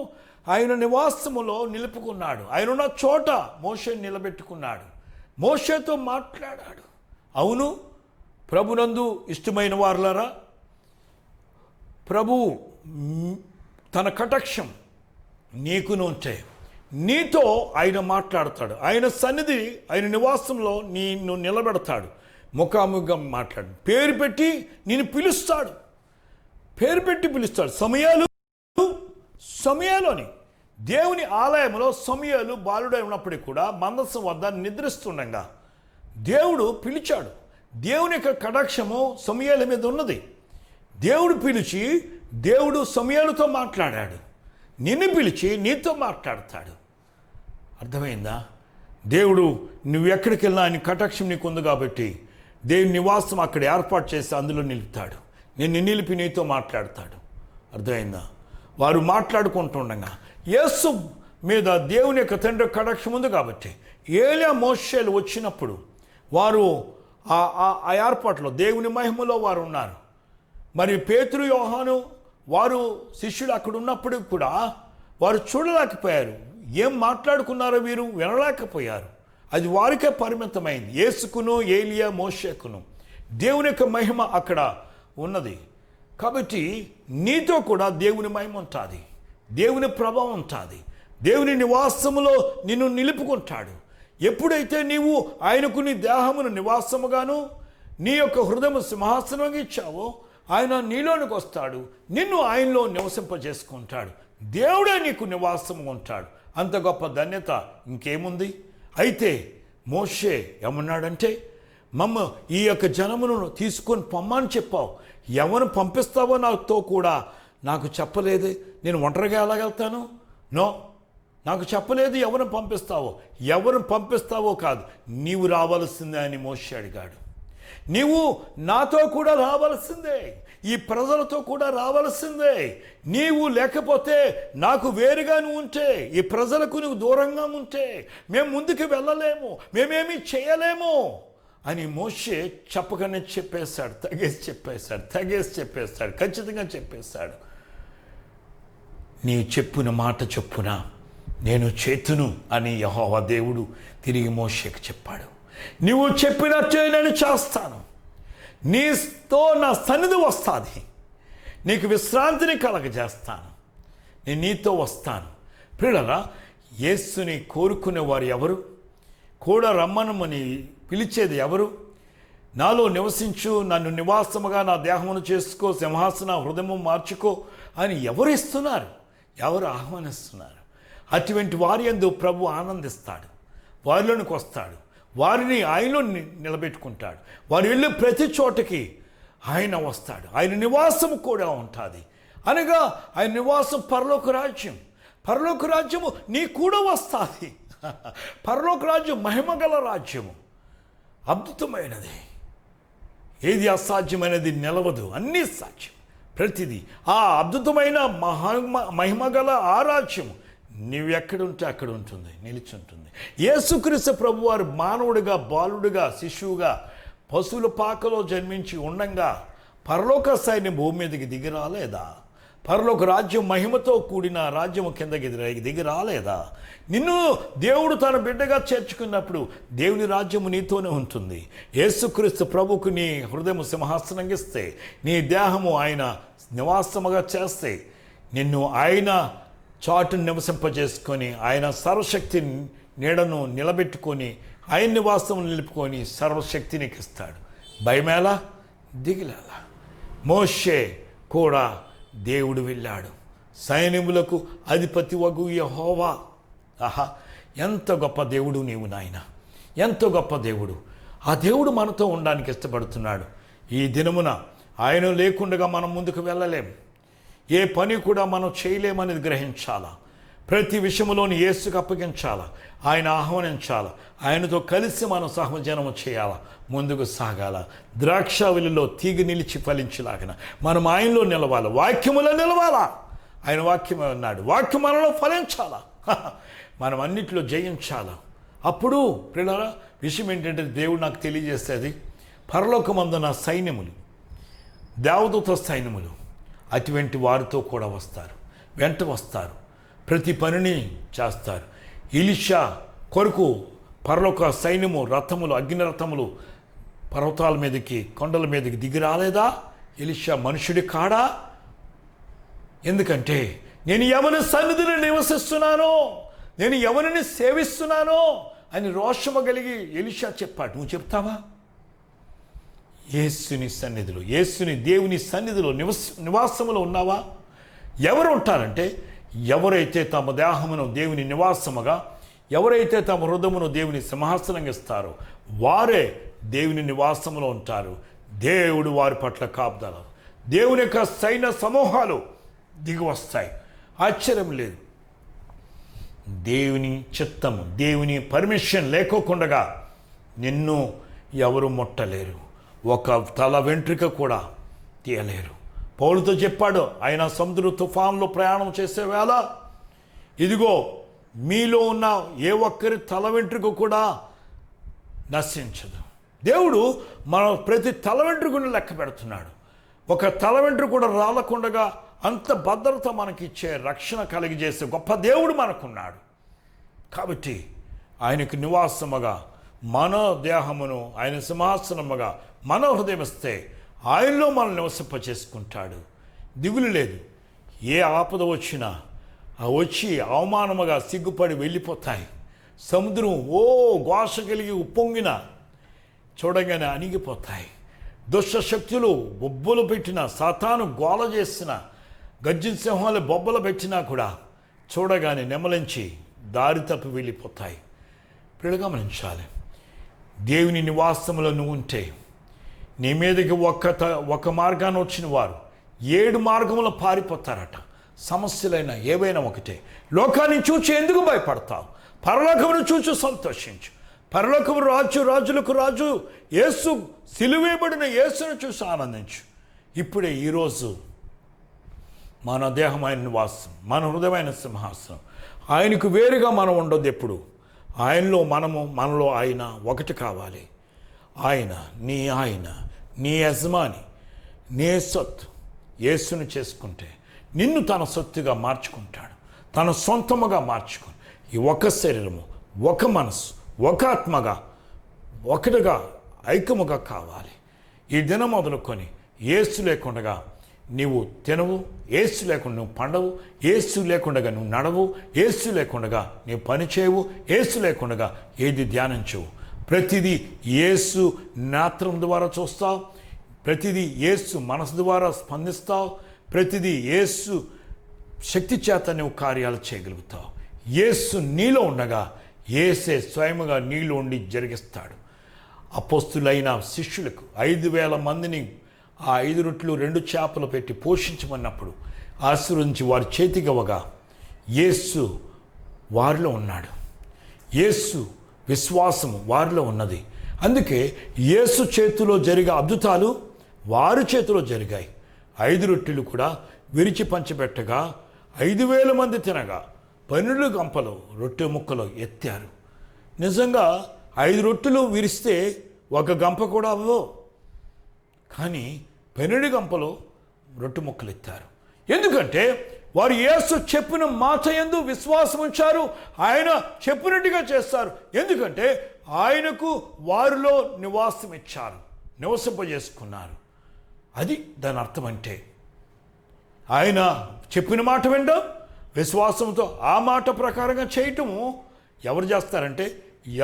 ఆయన నివాసములో నిలుపుకున్నాడు. ఆయనున్న చోట మోషేను నిలబెట్టుకున్నాడు. మోషేతో మాట్లాడాడు. అవును, ప్రభునందు ఇష్టమైన వారులారా, ప్రభు తన కటాక్షం నీకును ఉంటే నీతో ఆయన మాట్లాడతాడు. ఆయన సన్నిధి, ఆయన నివాసంలో నిన్ను నిలబెడతాడు. ముఖాముఖిగా మాట్లాడు. పేరు పెట్టి నేను పిలుస్తాడు. పేరు పెట్టి పిలుస్తాడు. సమయాలోని దేవుని ఆలయంలో సమయాలు బాలుడై ఉన్నప్పటికీ కూడా మందసం వద్ద నిద్రిస్తుండగా దేవుడు పిలిచాడు. దేవుని యొక్క కటాక్షము సమయాల మీద ఉన్నది. దేవుడు పిలిచి, దేవుడు సమయాలతో మాట్లాడాడు. నిన్ను పిలిచి నీతో మాట్లాడతాడు. అర్థమైందా? దేవుడు నువ్వు ఎక్కడికి వెళ్ళినా ఆయన కటాక్షం నీకు ఉంది కాబట్టి దేవుని నివాసం అక్కడ ఏర్పాటు చేసి అందులో నిలుపుతాడు. నిన్ను నిలిపి నీతో మాట్లాడతాడు. అర్థమైందా? వారు మాట్లాడుకుంటుండగా యేసు మీద దేవుని యొక్క తండ్రి కటాక్షం ఉంది కాబట్టి ఏలియా మోషేలు వచ్చినప్పుడు వారు ఆ ఏర్పాట్లో దేవుని మహిమలో వారు ఉన్నారు. మరి పేతురు యోహాను వారు శిష్యులు అక్కడ ఉన్నప్పుడు కూడా వారు చూడలేకపోయారు. ఏం మాట్లాడుకున్నారో వీరు వినలేకపోయారు. అది వారికే పరిమితమైంది. యేసుకును ఏలియా మోషేకును దేవుని యొక్క మహిమ అక్కడ ఉన్నది. కాబట్టి నీతో కూడా దేవుని మహిమ ఉంటుంది, దేవుని ప్రభావం ఉంటుంది. దేవుని నివాసములో నిన్ను నిలుపుకుంటాడు. ఎప్పుడైతే నీవు ఆయనకు నీ దేహమును నివాసముగాను నీ యొక్క హృదయము సింహాసనంగా ఇచ్చావో ఆయన నీలోనికి వస్తాడు, నిన్ను ఆయనలో నివసింపజేసుకుంటాడు. దేవుడే నీకు నివాసము ఉంటాడు. అంత గొప్ప ధన్యత ఇంకేముంది? అయితే మోషే ఏమన్నాడంటే, ఈ యొక్క జనమును తీసుకొని పొమ్మని చెప్పావు, ఎవరు పంపిస్తావో నాతో కూడా నాకు చెప్పలేదే, నేను ఒంటరిగా ఎలాగెళ్తాను? నో, నాకు చెప్పలేదు ఎవరు పంపిస్తావో కాదు, నీవు రావాల్సిందే అని మోషే అడిగాడు. నీవు నాతో కూడా రావాల్సిందే, ఈ ప్రజలతో కూడా రావాల్సిందే. నీవు లేకపోతే నాకు వేరుగా నువ్వు ఉంటే, ఈ ప్రజలకు నువ్వు దూరంగా ఉంటే మేము ముందుకు వెళ్ళలేము, మేమేమీ చేయలేము అని మోషే చెప్పగానే చెప్పేశాడు. తెగేసి చెప్పేశాడు, ఖచ్చితంగా చెప్పేశాడు. నీ చెప్పిన మాట చొప్పున నేను చేతును అని యెహోవా దేవుడు తిరిగి మోషేకు చెప్పాడు. నువ్వు చెప్పినట్టే నేను చేస్తాను, నీతో నా సన్నిధి వస్తుంది, నీకు విశ్రాంతిని కలగజేస్తాను, నేను నీతో వస్తాను. ప్రియులారా, యేసుని కోరుకునేవారు ఎవరు? కూడా రమ్మనమని పిలిచేది ఎవరు? నాలో నివసించు, నన్ను నివాసముగా నా దేహమును చేసుకో, సింహాసన హృదయము మార్చుకో అని ఎవరు ఇస్తున్నారు? ఎవరు ఆహ్వానిస్తున్నారు? అటువంటి వారి యందు ప్రభు ఆనందిస్తాడు, వారిలోనికి వస్తాడు, వారిని ఆయనలో నిలబెట్టుకుంటాడు. వారు వెళ్ళే ప్రతి చోటకి ఆయన వస్తాడు. ఆయన నివాసం కూడా ఉంటుంది. అనగా ఆయన నివాసం పరలోక రాజ్యము నీ కూడా వస్తుంది. పరలోక రాజ్యం మహిమగల రాజ్యము, అద్భుతమైనది. ఏది అసాధ్యమైనది నిలవదు, అన్నీ సాధ్యం. ప్రతిదీ ఆ అద్భుతమైన మహిమగల ఆ రాజ్యము నీవెక్కడుంటే అక్కడ ఉంటుంది, నిలిచుంటుంది. యేసుక్రీస్తు ప్రభువారు మానవుడిగా, బాలుడిగా, శిశువుగా పశువుల పాకలో జన్మించి ఉండంగా పరలోక సైన్యం భూమి మీదకి దిగి రాలేదా? పరలోక రాజ్యం మహిమతో కూడిన రాజ్యము కిందకి దిగి రాలేదా? నిన్ను దేవుడు తన బిడ్డగా చేర్చుకున్నప్పుడు దేవుని రాజ్యము నీతోనే ఉంటుంది. యేసుక్రీస్తు ప్రభుకు నీ హృదయము సింహాసనంగా ఇస్తే, నీ దేహము ఆయన నివాసముగా చేస్తే, నిన్ను ఆయన చాటును నివసింపజేసుకొని, ఆయన సర్వశక్తి నీడను నిలబెట్టుకొని, ఆయన నివాసం నిలుపుకొని సర్వశక్తి నీకు ఇస్తాడు. భయమేలా, దిగిలేలా. మోషే కూడా దేవుడు వెళ్ళాడు. సైన్యములకు అధిపతి వగు యెహోవా. ఆహా, ఎంత గొప్ప దేవుడు నీవు నాయన, ఎంత గొప్ప దేవుడు. ఆ దేవుడు మనతో ఉండడానికి ఇష్టపడుతున్నాడు. ఈ దినమున ఆయన లేకుండా మనం ముందుకు వెళ్ళలేం. ఏ పని కూడా మనం చేయలేమనేది గ్రహించాలా. ప్రతి విషయంలోని యేసుకు అప్పగించాలా, ఆయన ఆహ్వానించాలా, ఆయనతో కలిసి మనం సహజనము చేయాలా, ముందుకు సాగాల. ద్రాక్షావళిలో తీగ నిలిచి ఫలించలాగిన మనం ఆయనలో నిలవాలి, వాక్యములో నిలవాలా. ఆయన వాక్యమే ఉన్నాడు, వాక్యం మనలో ఫలించాలా, మనం అన్నిట్లో జయించాలా. అప్పుడు ప్రియులారా, విషయం ఏంటంటే దేవుడు నాకు తెలియజేసేది, పరలోకమందున సైన్యములు, దేవదూత సైన్యములు అటువంటి వారితో కూడా వస్తారు, వెంట వస్తారు, ప్రతి పనిని చేస్తారు. ఎలీషా కొరకు పరలోక సైన్యము, రథములు, అగ్నిరథములు పర్వతాల మీదకి, కొండల మీదకి దిగి రాలేదా? ఎలీషా మనుషుడి కాడా? ఎందుకంటే నేను ఎవరి సన్నిధిని నివసిస్తున్నానో, నేను ఎవరిని సేవిస్తున్నానో అని రోషము కలిగి ఎలీషా చెప్పాడు. నువ్వు చెప్తావా? యేసుని సన్నిధిలో, దేవుని సన్నిధిలో నివాసములో ఉన్నావా? ఎవరు ఉంటారంటే, ఎవరైతే తమ దేహమును దేవుని నివాసముగా, ఎవరైతే తమ హృదయమును దేవుని సింహాసనంగా ఇస్తారో వారే దేవుని నివాసములో ఉంటారు. దేవుడు వారి పట్ల కాపుదల, దేవుని యొక్క సైన్య సమూహాలు దిగి వస్తాయి. ఆశ్చర్యం లేదు. దేవుని చిత్తము, దేవుని పర్మిషన్ లేకోకుండా నిన్ను ఎవరు ముట్టలేరు. ఒక తల వెంట్రుక కూడా తీయలేరు. పౌలుతో చెప్పాడు, ఆయన సముద్ర తుఫాన్లో ప్రయాణం చేసే వేళ ఇదిగో మీలో ఉన్న ఏ ఒక్కరి తల వెంట్రుక కూడా నశించదు. దేవుడు మన ప్రతి తల వెంట్రుకను లెక్క పెడుతున్నాడు. ఒక తల వెంట్రుక కూడా రాలకుండగా అంత భద్రత మనకిచ్చే, రక్షణ కలిగజేసే గొప్ప దేవుడు మనకున్నాడు. కాబట్టి ఆయనకు నివాసముగా మన దేహమును ఆయన సింహాసనముగా మన హృదయం ఇస్తే ఆయనలో మనం నివసింపచేసుకుంటాడు. దిగులు లేదు. ఏ ఆపద వచ్చినా వచ్చి అవమానముగా సిగ్గుపడి వెళ్ళిపోతాయి. సముద్రం ఘోష కలిగి ఉప్పొంగిన చూడగానే అణిగిపోతాయి. దుష్ట శక్తులు బొబ్బలు పెట్టిన, సాతాను గోల చేసిన, గర్జన సింహాలు బొబ్బలు పెట్టినా కూడా చూడగానే నెమలించి దారి తప్పి వెళ్ళిపోతాయి. ఇప్పుడు గమనించాలి, దేవుని నివాసంలో నువ్వు ఉంటే నీ మీదకి ఒక మార్గాన్ని వచ్చిన వారు 7 మార్గములు పారిపోతారట. సమస్యలైనా ఏవైనా ఒకటే. లోకాన్ని చూచి ఎందుకు భయపడతావు? పరలోకమును చూచి సంతోషించు. పరలోకము రాజులకు రాజు యేసు, సిలువేయబడిన యేసును చూసి ఆనందించు. ఇప్పుడే ఈరోజు మన దేహమైన నివాసం, మన హృదయమైన సింహాసనం, ఆయనకు వేరుగా మనం ఉండదు. ఎప్పుడు ఆయనలో మనము, మనలో ఆయన ఒకటి కావాలి. ఆయన నీ యజమాని, నీ సొత్తు. యేసును చేసుకుంటే నిన్ను తన సొత్తుగా మార్చుకుంటాడు, తన సొంతముగా మార్చుకుని ఈ ఒక శరీరము, ఒక మనసు, ఒక ఆత్మగా, ఒకటిగా, ఐక్యముగా కావాలి. ఈ దినం మొదలుకొని యేసు లేకుండా నీవు తినవు, యేసు లేకుండా నువ్వు పండవు, యేసు లేకుండా నువ్వు నడవు, యేసు లేకుండా నీవు పని చేయవు, యేసు లేకుండా ఏది ధ్యానించవు. ప్రతిదీ యేసు నేత్రం ద్వారా చూస్తావు, ప్రతిదీ యేసు మనసు ద్వారా స్పందిస్తావు, ప్రతిదీ యేసు శక్తి చేత నువ్వు కార్యాలు చేయగలుగుతావు. యేసు నీలో ఉండగా యేసే స్వయముగా నీలో ఉండి జరిగిస్తాడు. అపోస్తులైన శిష్యులకు 5,000 మందిని ఆ 5 రొట్టెలు 2 చేపలు పెట్టి పోషించమన్నప్పుడు ఆశీర్వదించి వారి చేతికివ్వగా యేసు వారిలో ఉన్నాడు. యేసు విశ్వాసము వారిలో ఉన్నది. అందుకే యేసు చేతిలో జరిగే అద్భుతాలు వారి చేతిలో జరిగాయి. 5 రొట్టెలు కూడా విరిచి పంచిపెట్టగా 5,000 మంది తినగా 12 గంపలు రొట్టె ముక్కలు ఎత్తారు. నిజంగా 5 రొట్టెలు విరిస్తే 1 గంప కూడా అవ్వవు, కానీ 12 గంపలు రొట్టె ముక్కలు ఎత్తారు. ఎందుకంటే వారు యేసు చెప్పిన మాట యందు విశ్వాసం ఉంచారు. ఆయన చెప్పినట్టుగా చేస్తారు. ఎందుకంటే ఆయనకు వారిలో నివాసం ఇచ్చారు, నివసింపజేసుకున్నారు. అది దాని అర్థం. అంటే ఆయన చెప్పిన మాట వినడం, విశ్వాసంతో ఆ మాట ప్రకారంగా చేయటము ఎవరు చేస్తారంటే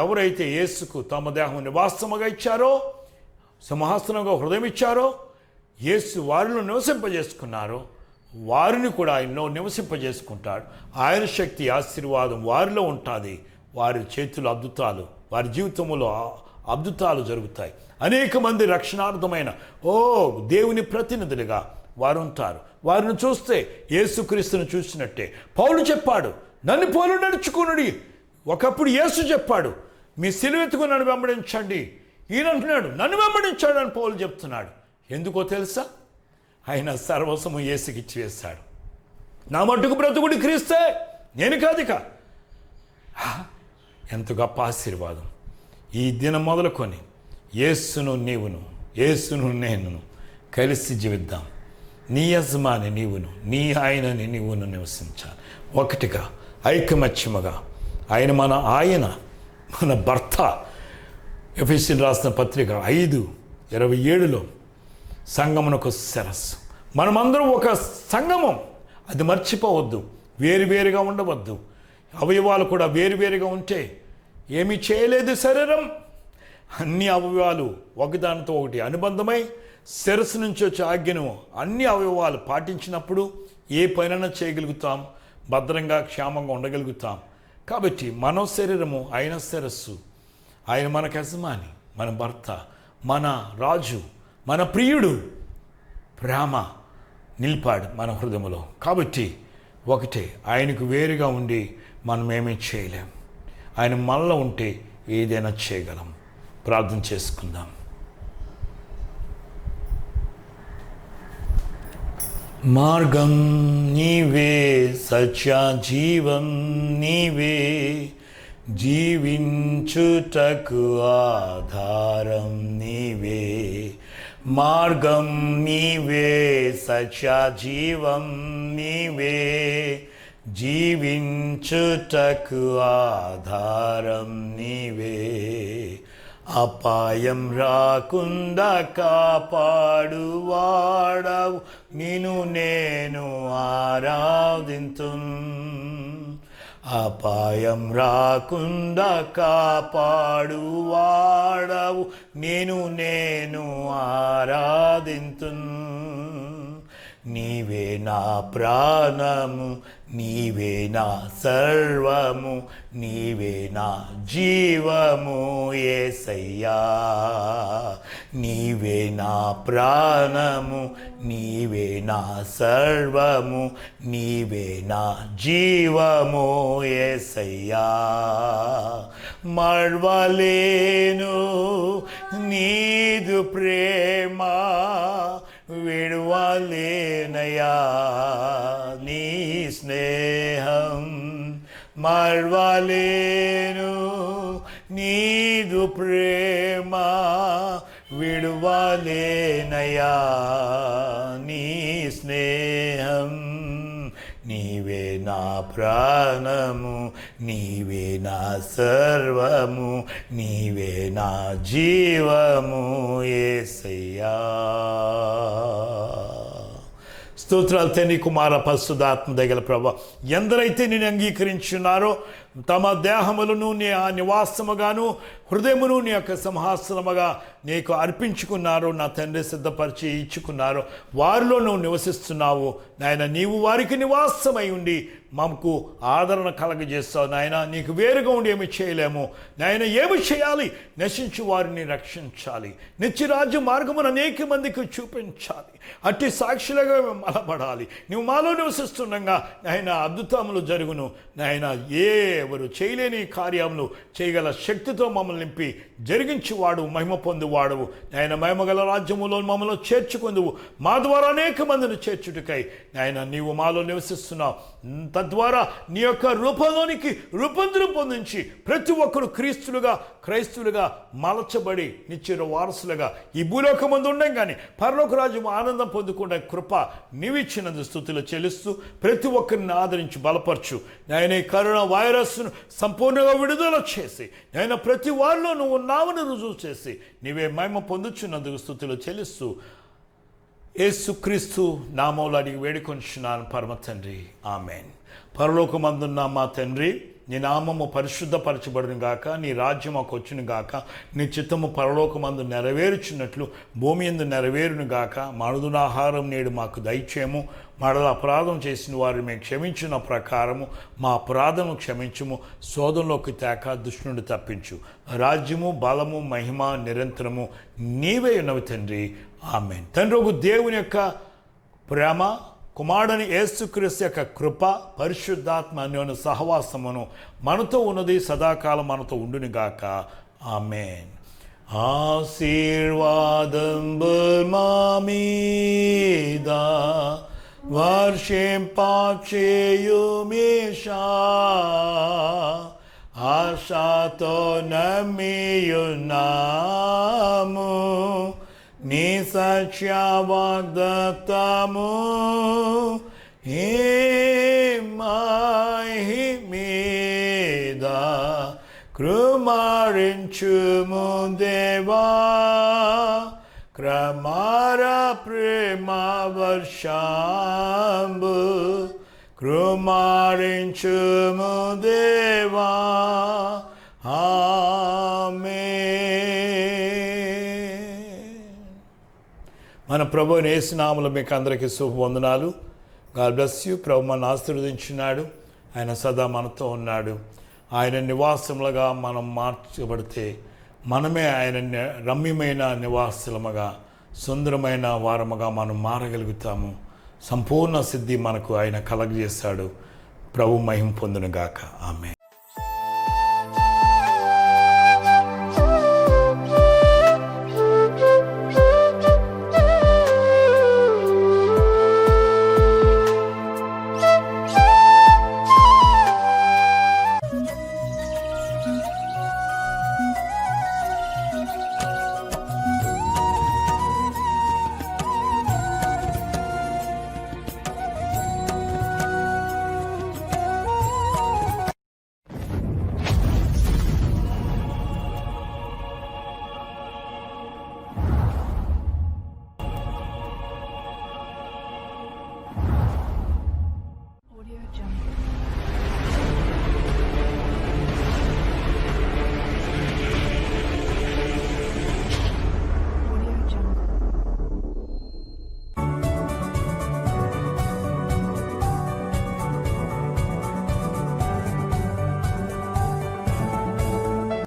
ఎవరైతే యేసుకు తమ దేహం నివాసముగా ఇచ్చారో, సింహాసనంగా హృదయం ఇచ్చారో, యేసు వారిలో నివసింపజేసుకున్నారో వారిని కూడా ఆయనలో నివసింపజేసుకుంటాడు. ఆయన శక్తి, ఆశీర్వాదం వారిలో ఉంటుంది. వారి చేతులు అద్భుతాలు, వారి జీవితంలో అద్భుతాలు జరుగుతాయి. అనేక మంది రక్షణార్థమైన దేవుని ప్రతినిధులుగా వారు ఉంటారు. వారిని చూస్తే యేసుక్రీస్తును చూసినట్టే. పౌలు చెప్పాడు, నన్ను పోలు నడుచుకునుడి. ఒకప్పుడు యేసు చెప్పాడు, మీ సిలువెత్తుకు నన్ను వెంబడించండి. ఈయన అంటున్నాడు, నన్ను వెంబడించాడు అని పౌలు చెప్తున్నాడు. ఎందుకో తెలుసా? ఆయన సర్వస్వము యేసుకి ఇచ్చివేశాడు. నా మట్టుకు బ్రతుకుడి క్రీస్తే, నేను కాదిక. ఎంత గొప్ప ఆశీర్వాదం! ఈ దినం మొదలుకొని యేసును నీవును, యేసును నేనును కలిసి జీవిద్దాం. నీ యజమాని నీవును, నీ ఆయనని నీవును నివసించాలి. ఒకటిగా, ఐకమత్యముగా. ఆయన మన భర్త. ఎఫెసీయులకు రాసిన పత్రిక 5:27 సంగమునకు శిరస్సు. మనమందరం ఒక సంగమం, అది మర్చిపోవద్దు. వేరువేరుగా ఉండవద్దు. అవయవాలు కూడా వేరువేరుగా ఉంటే ఏమీ చేయలేదు శరీరం. అన్ని అవయవాలు ఒకదానితో ఒకటి అనుబంధమై శిరస్సు నుంచి వచ్చే ఆజ్ఞను అన్ని అవయవాలు పాటించినప్పుడు ఏ పైన చేయగలుగుతాం, భద్రంగా క్షేమంగా ఉండగలుగుతాం. కాబట్టి మన శరీరము ఆయన శిరస్సు. ఆయన మనకు యజమాని, మన భర్త, మన రాజు, మన ప్రియుడు. ప్రేమ నిలిపాడు మన హృదయంలో. కాబట్టి ఒకటే, ఆయనకు వేరుగా ఉండి మనం ఏమీ చేయలేం. ఆయన మనలో ఉంటే ఏదైనా చేయగలం. ప్రార్థన చేసుకుందాం. మార్గం నీవే, సత్య జీవం నీవే, జీవించుటకు ఆధారం నీవే. మార్గం నీవే, సత్య జీవం నీవే, జీవించుటకు ఆధారం నీవే. అపాయం రాకుండా కాపాడువాడవు, నిన్ను నేను ఆరాధింతున్. అపాయం రాకుండా కాపాడువాడవు, నేను ఆరాధింతున్. నీవే నా ప్రాణము, నీవే నా సర్వము, నీవే నా జీవము యేసయ్యా. నీవే నా ప్రాణము, నీవే నా సర్వము, నీవే నా జీవము యేసయ్యా. మర్వలేను నీదు ప్రేమ, విడువలేనయా నీ స్నేహం. మర్వలేను నీదు ప్రేమ, విడువలేనయా నీ స్నేహం. నీవే నా ప్రాణము, నీవే నా సర్వము, నీవే నా జీవము యేసయ్యా. స్తోత్రాలు తండ్రి, కుమార పరిశుద్ధాత్మ దయగల ప్రభువా. ఎందరైతే నేను అంగీకరించున్నారో తమ దేహములను నీ నివాసముగాను హృదయమును నీ యొక్క సింహాసనముగా నీకు అర్పించుకున్నారో, నా తండ్రి సిద్ధపరిచి ఇచ్చుకున్నారో వారిలో నువ్వు నివసిస్తున్నావు నాయన. నీవు వారికి నివాసమై ఉండి మాకు ఆదరణ కలగజేస్తావు నాయన. నీకు వేరుగా ఉండి ఏమి చేయలేము నాయన. ఏమి చేయాలి? నశించు వారిని రక్షించాలి, నిత్యరాజ్య మార్గమును అనేక మందికి చూపించాలి, అట్టి సాక్షులుగా మేము మలబడాలి. నువ్వు మాలో నివసిస్తుండగా నాయన అద్భుతములు జరుగును నాయన. ఎవరు చేయలేని కార్యములు చేయగల శక్తితో మమ్మల్ని నింపి జరిగించేవాడు, మహిమ పొందువాడు నాయన. మహిమగల రాజ్యములో మమ్మల్ని చేర్చుకుందువు, మా ద్వారా అనేక మందిని చేర్చుటకై నాయన నీవు మాలో నివసిస్తున్నావు. తద్వారా నీ యొక్క రూపంలోనికి రూపాంతరం పొందించి ప్రతి ఒక్కరు క్రైస్తులుగా మలచబడి నిత్య వారసులుగా ఈ భూలోకమందు ఉండగానే పరలోక రాజ్యం ఆనందం పొందుకునే కృప నీవిచ్చినందు స్తుతులు చెల్లిస్తూ ప్రతి ఒక్కరిని ఆదరించి బలపరచు నాయన. కరోనా వైరస్ను సంపూర్ణంగా విడుదల చేసి నాయన ప్రతి వారిలో నువ్వు ఉన్నావని రుజువు చేసి నీవే మహిమ పొందుచున్నందుకు స్తుతులు చెల్లిస్తూ యేసుక్రీస్తు నామములో అడిగి వేడుకొంచున్నాను పరమ తండ్రి, ఆమెన్. పరలోకమందున్న మా తండ్రి, నీ నామము పరిశుద్ధపరచబడును గాక, నీ రాజ్యం మాకు వచ్చును గాక, నీ చిత్తము పరలోకమందు నెరవేరుచున్నట్లు భూమి యందు నెరవేరును గాక. మనుదున ఆహారం నేడు మాకు దయచేయము, మరల అపరాధం చేసిన వారిని మేము క్షమించిన ప్రకారము మా అపరాధము క్షమించుము, శోధంలోకి తేక దుష్టుని తప్పించు. రాజ్యము బలము మహిమ నిరంతరము నీవే ఉన్నవి తండ్రి, ఆమెన్. తండ్రి ఒక దేవుని యొక్క ప్రేమ, కుమారుని యేసుక్రీస్తు యొక్క కృప, పరిశుద్ధాత్మ అన్యోన్య సహవాసమును మనతో ఉన్నది సదాకాలం మనతో ఉండును గాక, ఆమెన్. ఆశీర్వాదంబు మా మీద వర్షింపచేయుమీశా, ఆశతో నమ్మియున్నాము నీ సత్య వాగ్దత్తము. మీద కృమారించుము దేవా, క్రమార ప్రేమ వర్షంబు కృమారించుము దేవా, మన ప్రభు యేసు నామములో మీకు అందరికీ శుభవందనాలు. God bless you. ప్రభు మనల్ని ఆశీర్వదించున్నాడు, ఆయన సదా మనతో ఉన్నాడు. ఆయన నివాసములుగా మనం మార్చబడితే మనమే ఆయన రమ్యమైన నివాసములుగా సుందరమైన వారముగా మనం మారగలుగుతాము. సంపూర్ణ సిద్ధి మనకు ఆయన కలగజేశాడు. ప్రభు మహిమ పొందును గాక, ఆమేన్.